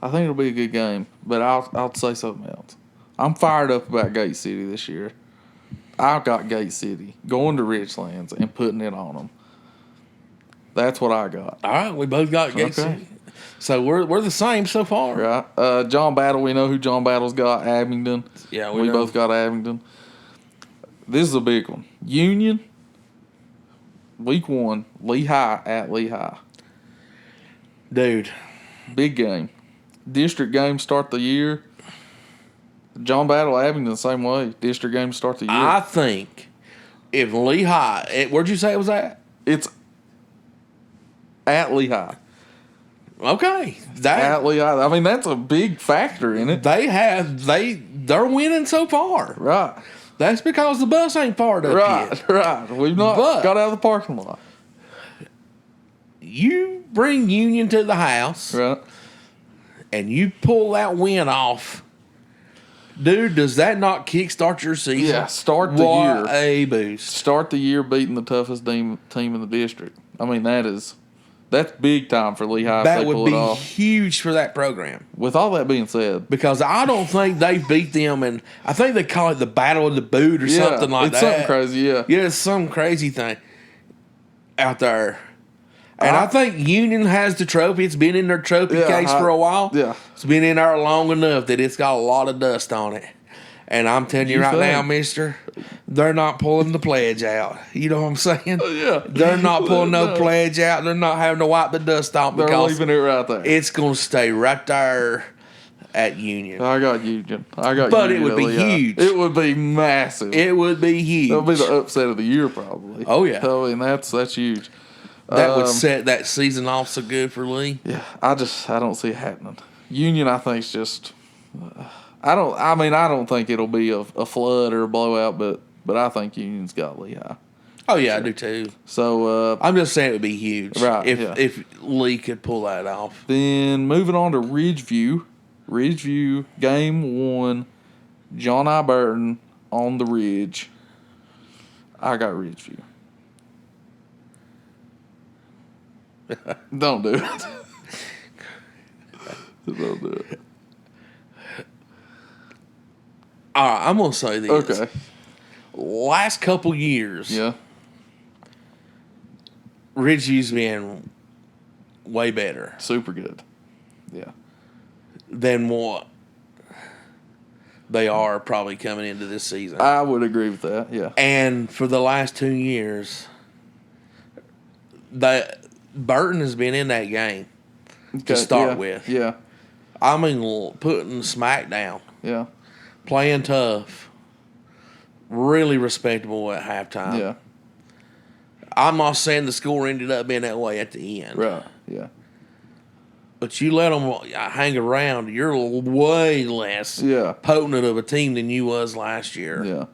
I think it'll be a good game, but I'll say something else. I'm fired up about Gate City this year. I've got Gate City going to Richlands and putting it on them. That's what I got. All right, we both got Gate City. So we're the same so far. Right. John Battle, we know who John Battle's got, Abingdon. Yeah, we both got Abingdon. This is a big one. Union, week 1, Lehigh at Lehigh. Dude. Big game. District game start the year. John Battle, Abingdon, same way. District game start the year. I think if Lehigh, where'd you say it was at? It's at Lehigh. Okay. At Lehigh. I mean, that's a big factor in it. They're winning so far. Right. That's because the bus ain't fired up yet. Right. We've not got out of the parking lot. You bring Union to the house. Right. And you pull that win off. Dude, does that not kickstart your season? Yeah, start the year. What a boost. Start the year beating the toughest team in the district. I mean, that's big time for Lehigh if they pull it off. That would be huge for that program. With all that being said. Because I don't think they beat them, and I think they call it the Battle of the Boot or something like that. It's something crazy, yeah. Yeah, it's some crazy thing out there. And I think Union has the trophy. It's been in their trophy case for a while. Yeah. It's been in there long enough that it's got a lot of dust on it. And I'm telling you right now, mister, they're not pulling the pledge out. You know what I'm saying? Yeah. They're not pulling no pledge out. They're not having to wipe the dust off They're because leaving it right there. it's going to stay right there at Union. I got Union. But it would be huge. It would be massive. It would be huge. It'll be the upset of the year probably. Oh, yeah. I mean, that's huge. That would set that season off so good for Lee. Yeah, I don't see it happening. Union, I think, is just. I don't think it'll be a flood or a blowout, but I think Union's got Lehigh. Oh yeah, I do too. So I'm just saying it would be huge, right? If Lee could pull that off. Then moving on to Ridgeview. Ridgeview game 1, John I. Burton on the Ridge. I got Ridgeview. Don't do it. Don't do it. All right, I'm going to say this. Okay. Last couple years, yeah, Ridgeview's been way better. Super good. Yeah. Than what they are probably coming into this season. I would agree with that. Yeah. And for the last 2 years, Burton has been in that game to start with. Yeah. I mean, putting smack down, Yeah. playing tough, really respectable at halftime. Yeah. I'm not saying the score ended up being that way at the end. Right. Yeah. But you let them hang around, you're way less potent of a team than you was last year. Yeah.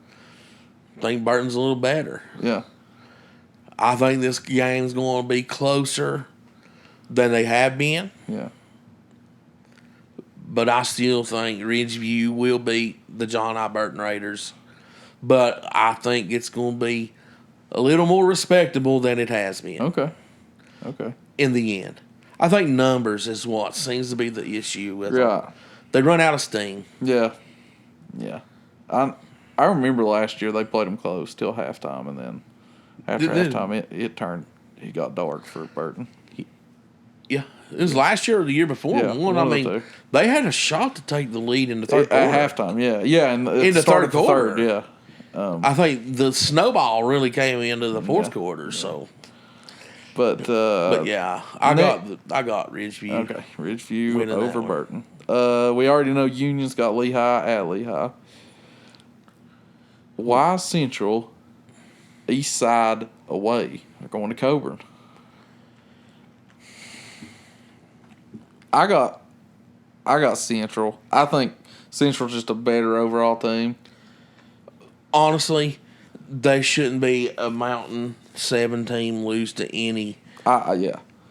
I think Burton's a little better. Yeah. I think this game's going to be closer than they have been. Yeah. But I still think Ridgeview will beat the John I. Burton Raiders. But I think it's going to be a little more respectable than it has been. Okay. In the end. I think numbers is what seems to be the issue with them. Yeah. They run out of steam. Yeah. Yeah. I remember last year they played them close till halftime, and then after halftime it got dark for Burton. Yeah. It was last year or the year before. Yeah, I mean, they had a shot to take the lead in the third quarter. At halftime, yeah. Yeah, and in the third quarter. Yeah. I think the snowball really came into the fourth quarter, so. But yeah, I got Ridgeview. Okay, Ridgeview over Burton. We already know Union's got Lehigh at Lehigh. Why Central, East Side away? They're going to Coburn. I got Central. I think Central's just a better overall team. Honestly, they shouldn't be a Mountain 7 team lose to any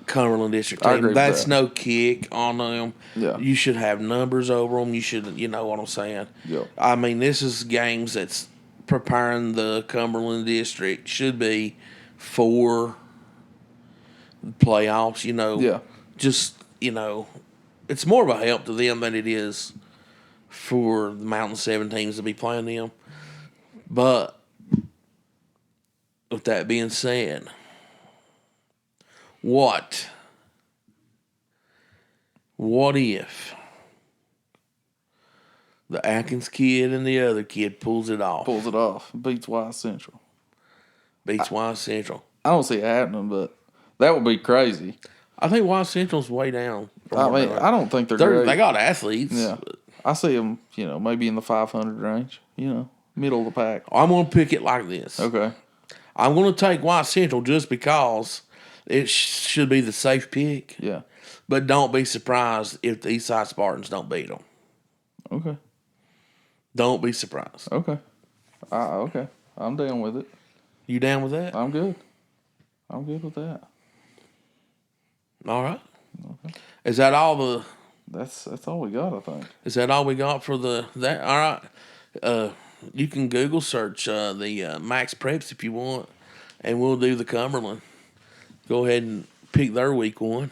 Cumberland District team. That's no kick on them. Yeah. You should have numbers over them. You should, you know what I'm saying? Yeah. I mean, this is games that's preparing the Cumberland District should be for playoffs, you know. Yeah. Just, you know, it's more of a help to them than it is for the Mountain 7 teams to be playing them. But with that being said, what if the Atkins kid and the other kid pulls it off? Beats Wise Central. Wise Central. I don't see it happening, but that would be crazy. I think Wise Central's way down. I mean, I don't think they're great. They got athletes. Yeah. I see them, maybe in the 500 range, middle of the pack. I'm going to pick it like this. Okay. I'm going to take Wise Central just because it should be the safe pick. Yeah. But don't be surprised if the Eastside Spartans don't beat them. Okay. Don't be surprised. Okay. Okay. I'm down with it. You down with that? I'm good. I'm good with that. All right. Okay. Is that all the... That's all we got, I think. Is that all we got for that? All right. You can Google search the Max Preps if you want, and we'll do the Cumberland. Go ahead and pick their week one.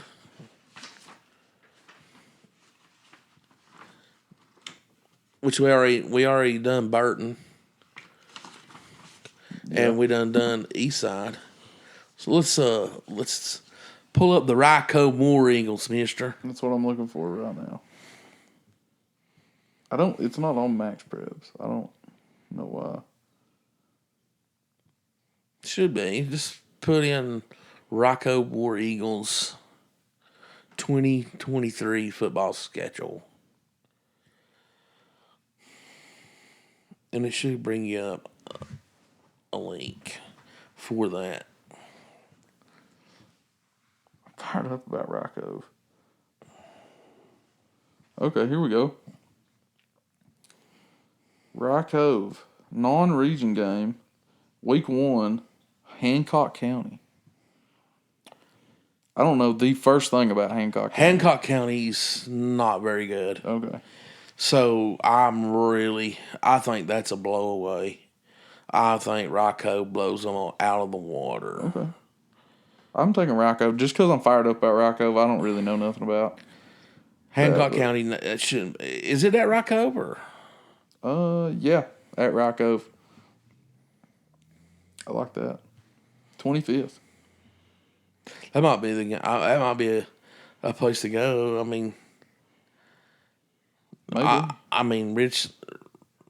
Which we already done Burton, and we done Eastside. So let's pull up the Cove War Eagles, mister. That's what I'm looking for right now. It's not on Max Preps. I don't know why. Should be. Just put in Cove War Eagles 2023 football schedule. And it should bring you up a link for that. I'm fired up about Cove. Okay, here we go. Cove, non-region game, week 1, Hancock County. I don't know the first thing about Hancock County. Hancock County's not very good. Okay. So I think that's a blowaway. I think Cove blows them out of the water. Okay. I'm taking Cove just because I'm fired up about Cove. I don't really know nothing about Hancock County. It shouldn't. Is it at Cove or? Yeah, at Cove. I like that. 25th. That might be that might be a place to go. I mean, maybe. I mean,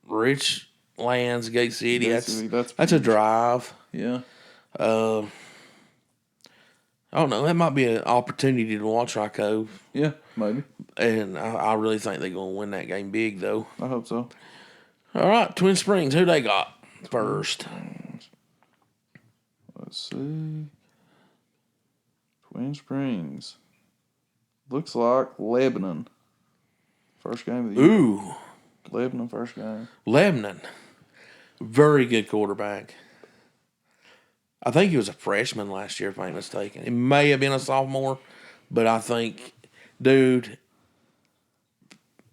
Rich Lands, Gate City. Gate City, That's a huge. drive. Yeah. I don't know. That might be an opportunity to watch Rock Cove. Yeah, maybe. And I really think they're going to win that game big, though. I hope so. All right, Twin Springs. Who they got first? Let's see. Twin Springs. Looks like Lebanon. First game of the year. Ooh. Lebanon first game. Lebanon. Very good quarterback. I think he was a freshman last year, if I ain't mistaken. He may have been a sophomore, but I think, dude,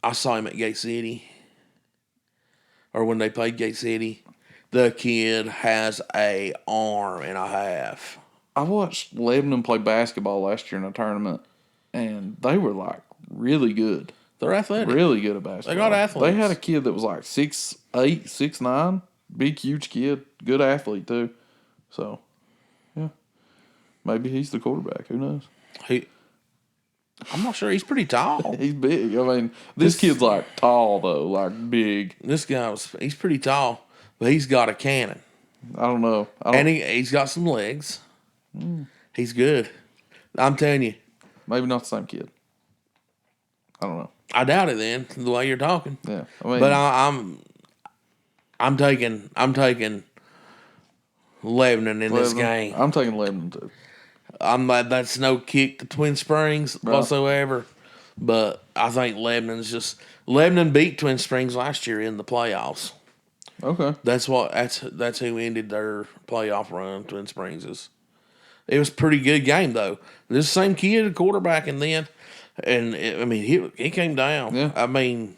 I saw him at Gate City. Or when they played Gate City. The kid has a arm and a half. I watched Lebanon play basketball last year in a tournament, and they were like really good. They're athletic. Really good at basketball. They got athletes. They had a kid that was like 6'8", 6'9", big, huge kid. Good athlete, too. So, yeah. Maybe he's the quarterback. Who knows? I'm not sure. He's pretty tall. He's big. I mean, this kid's like tall, though, like big. This he's pretty tall, but he's got a cannon. I don't know. And he's got some legs. He's good. I'm telling you. Maybe not the same kid. I don't know. I doubt it then, the way you're talking. Yeah. I mean, But I'm taking Lebanon in this game. I'm taking Lebanon, too. That's no kick to Twin Springs whatsoever. But I think Lebanon beat Twin Springs last year in the playoffs. Okay. That's who ended their playoff run. Twin Springs is. It was a pretty good game though. This same kid, quarterback, and he came down. Yeah. I mean,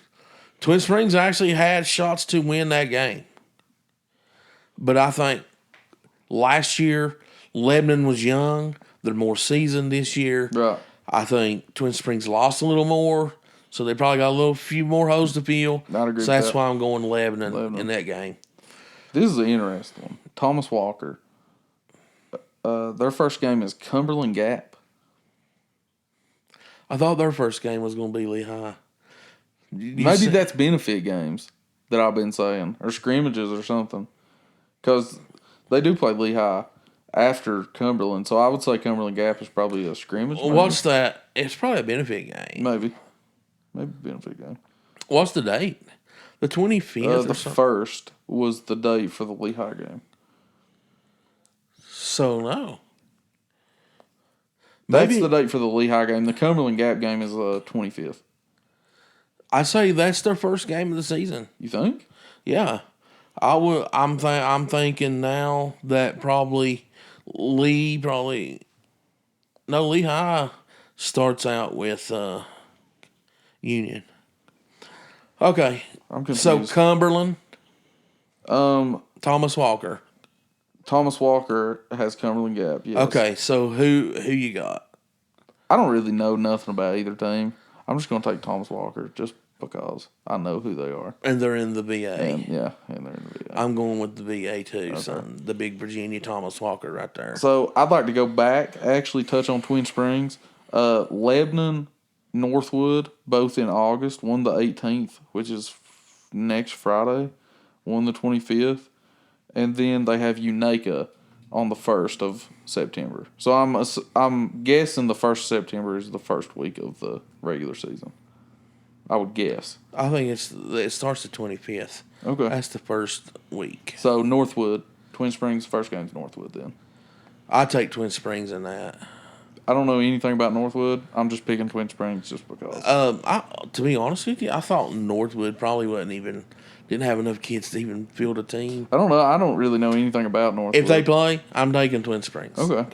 Twin Springs actually had shots to win that game, but I think last year Lebanon was young. They're more seasoned this year. Right. I think Twin Springs lost a little more, so they probably got a few more holes to fill. I'd agree So with that's that. why I'm going Lebanon in that game. This is an interesting one. Thomas Walker. Their first game is Cumberland Gap. I thought their first game was going to be Lehigh. Maybe that's benefit games that I've been saying, or scrimmages or something. Because they do play Lehigh after Cumberland, so I would say Cumberland Gap is probably a scrimmage. Well, what's that? It's probably a benefit game. Maybe benefit game. What's the date? The 25th The first was the date for the Lehigh game. So, no. That's the date for the Lehigh game. The Cumberland Gap game is the 25th. I say that's their first game of the season. You think? Yeah. I'm thinking now that Lehigh starts out with Union. Okay. I'm confused. So Cumberland, Thomas Walker has Cumberland Gap. Yes. Okay, so who you got? I don't really know nothing about either team. I'm just going to take Thomas Walker just because I know who they are. And they're in the VA. And they're in the VA. I'm going with the VA too, son. The big Virginia Thomas Walker right there. So I'd like to go back, actually touch on Twin Springs. Lebanon, Northwood, both in August. One the 18th, which is next Friday. One the 25th. And then they have Unaka on the 1st of September. So I'm guessing the 1st of September is the first week of the regular season. I would guess. I think it starts the 25th. Okay. That's the first week. So Northwood, Twin Springs, first game's Northwood then. I take Twin Springs in that. I don't know anything about Northwood. I'm just picking Twin Springs just because. To be honest with you, I thought Northwood probably didn't have enough kids to even field a team. I don't know. I don't really know anything about Northwood. If they play, I'm taking Twin Springs. Okay.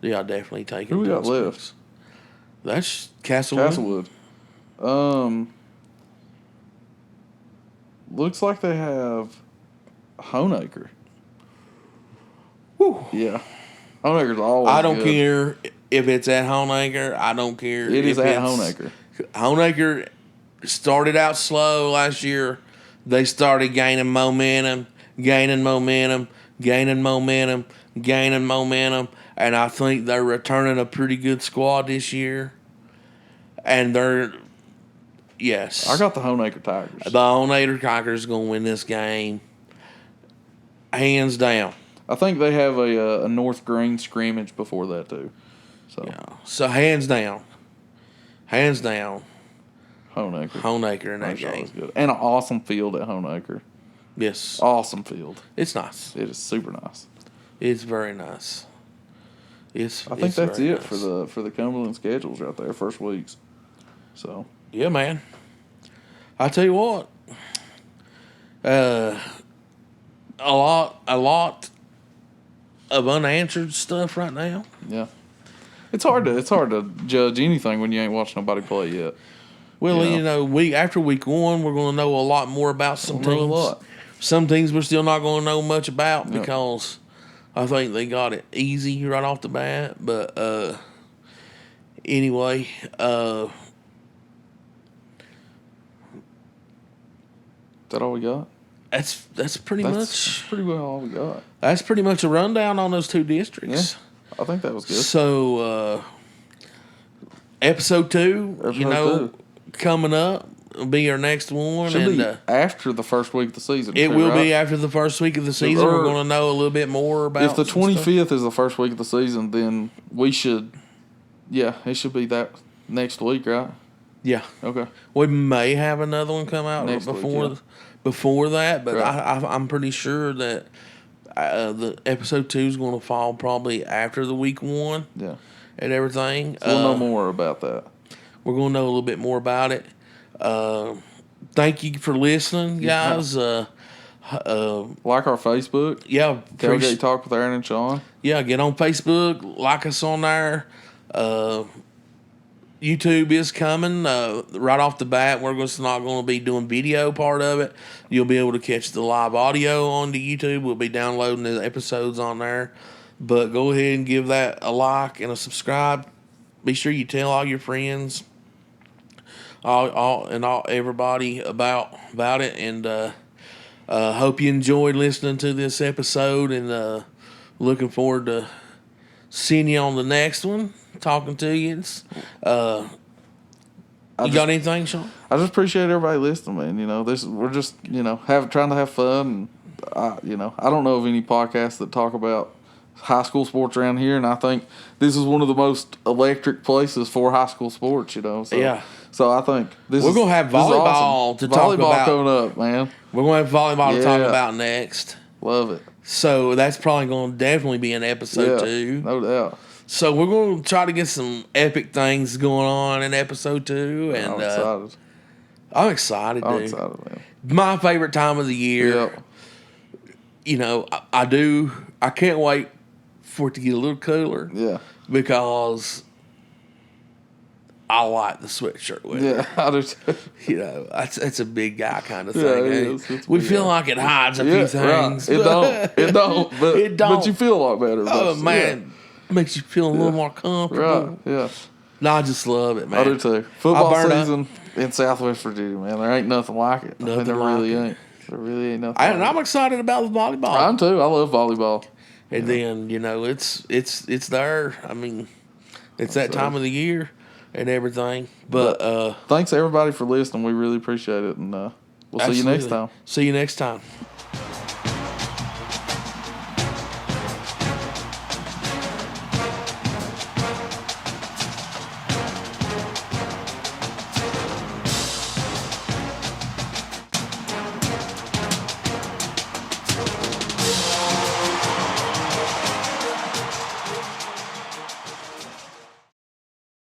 Yeah, I'll definitely take Who we got Springs. left? That's Castlewood. Looks like they have Honeacre. Whew. Yeah. Honeacre's always I don't good. care if it's at Honeacre. I don't care. It is if at it's- Honeacre. Honeacre started out slow last year. They started gaining momentum, and I think they're returning a pretty good squad this year. And Yes. I got the Honaker Tigers. The Honaker Tigers going to win this game. Hands down. I think they have a North Green scrimmage before that, too. So hands down. Honaker in that game. Good. And an awesome field at Honaker. Yes. Awesome field. It's nice. It is super nice. It's very nice. I think that's it for the Cumberland schedules right there, first weeks. So yeah, man. I tell you what, a lot of unanswered stuff right now. Yeah, it's hard to judge anything when you ain't watched nobody play yet. Well, after week 1, we're going to know a lot more about some teams. Some things we're still not going to know much about because I think they got it easy right off the bat. But anyway, is that all we got? That's pretty much pretty well all we got. That's pretty much a rundown on those 2 districts. Yeah, I think that was good. So, episode 2, coming up will be our next one. Should be after the first week of the season. It will be after the first week of the season. We're going to know a little bit more about. If the 25th is the first week of the season, then we should. Yeah, it should be that next week, right? Yeah. Okay. We may have another one come out before that, but right. I'm pretty sure that the episode 2 is going to fall probably after the week 1. Yeah. And everything. So we'll know more about that. We're going to know a little bit more about it. Thank you for listening, guys. Like our Facebook. Yeah. Tailgate Talk with Aaron and Sean. Yeah, get on Facebook. Like us on there. YouTube is coming right off the bat. We're just not going to be doing video part of it. You'll be able to catch the live audio on the YouTube. We'll be downloading the episodes on there. But go ahead and give that a like and a subscribe. Be sure you tell all your friends, everybody about it. And hope you enjoyed listening to this episode. And looking forward to seeing you on the next one. Talking to you. You got anything, Sean? I just appreciate everybody listening, man. We're just trying to have fun. And I don't know of any podcasts that talk about high school sports around here, and I think this is one of the most electric places for high school sports. So, yeah. So I think we're gonna have volleyball awesome. to talk about. Volleyball coming up, man. We're gonna have volleyball to talk about next. Love it. So that's probably going to definitely be an episode 2. No doubt. So we're going to try to get some epic things going on in episode 2. And I'm excited. I'm excited, dude. I'm excited, man. My favorite time of the year. Yep. I can't wait for it to get a little cooler. Yeah. Because I like the sweatshirt weather. Yeah, I do too. That's a big guy kind of thing. Yeah, it is. We feel like it hides a few things. Right. It don't. But, it don't. But you feel a lot better. Oh, man. Makes you feel a little more comfortable. Right, yeah. No, I just love it, man. I do too. Football season in Southwest Virginia, man. There ain't nothing like it. There really ain't. There really ain't nothing And I'm excited about the volleyball. I'm too. I love volleyball. And then, it's there. I mean, it's that time of the year and everything. But thanks everybody for listening. We really appreciate it, and we'll see you next time. See you next time.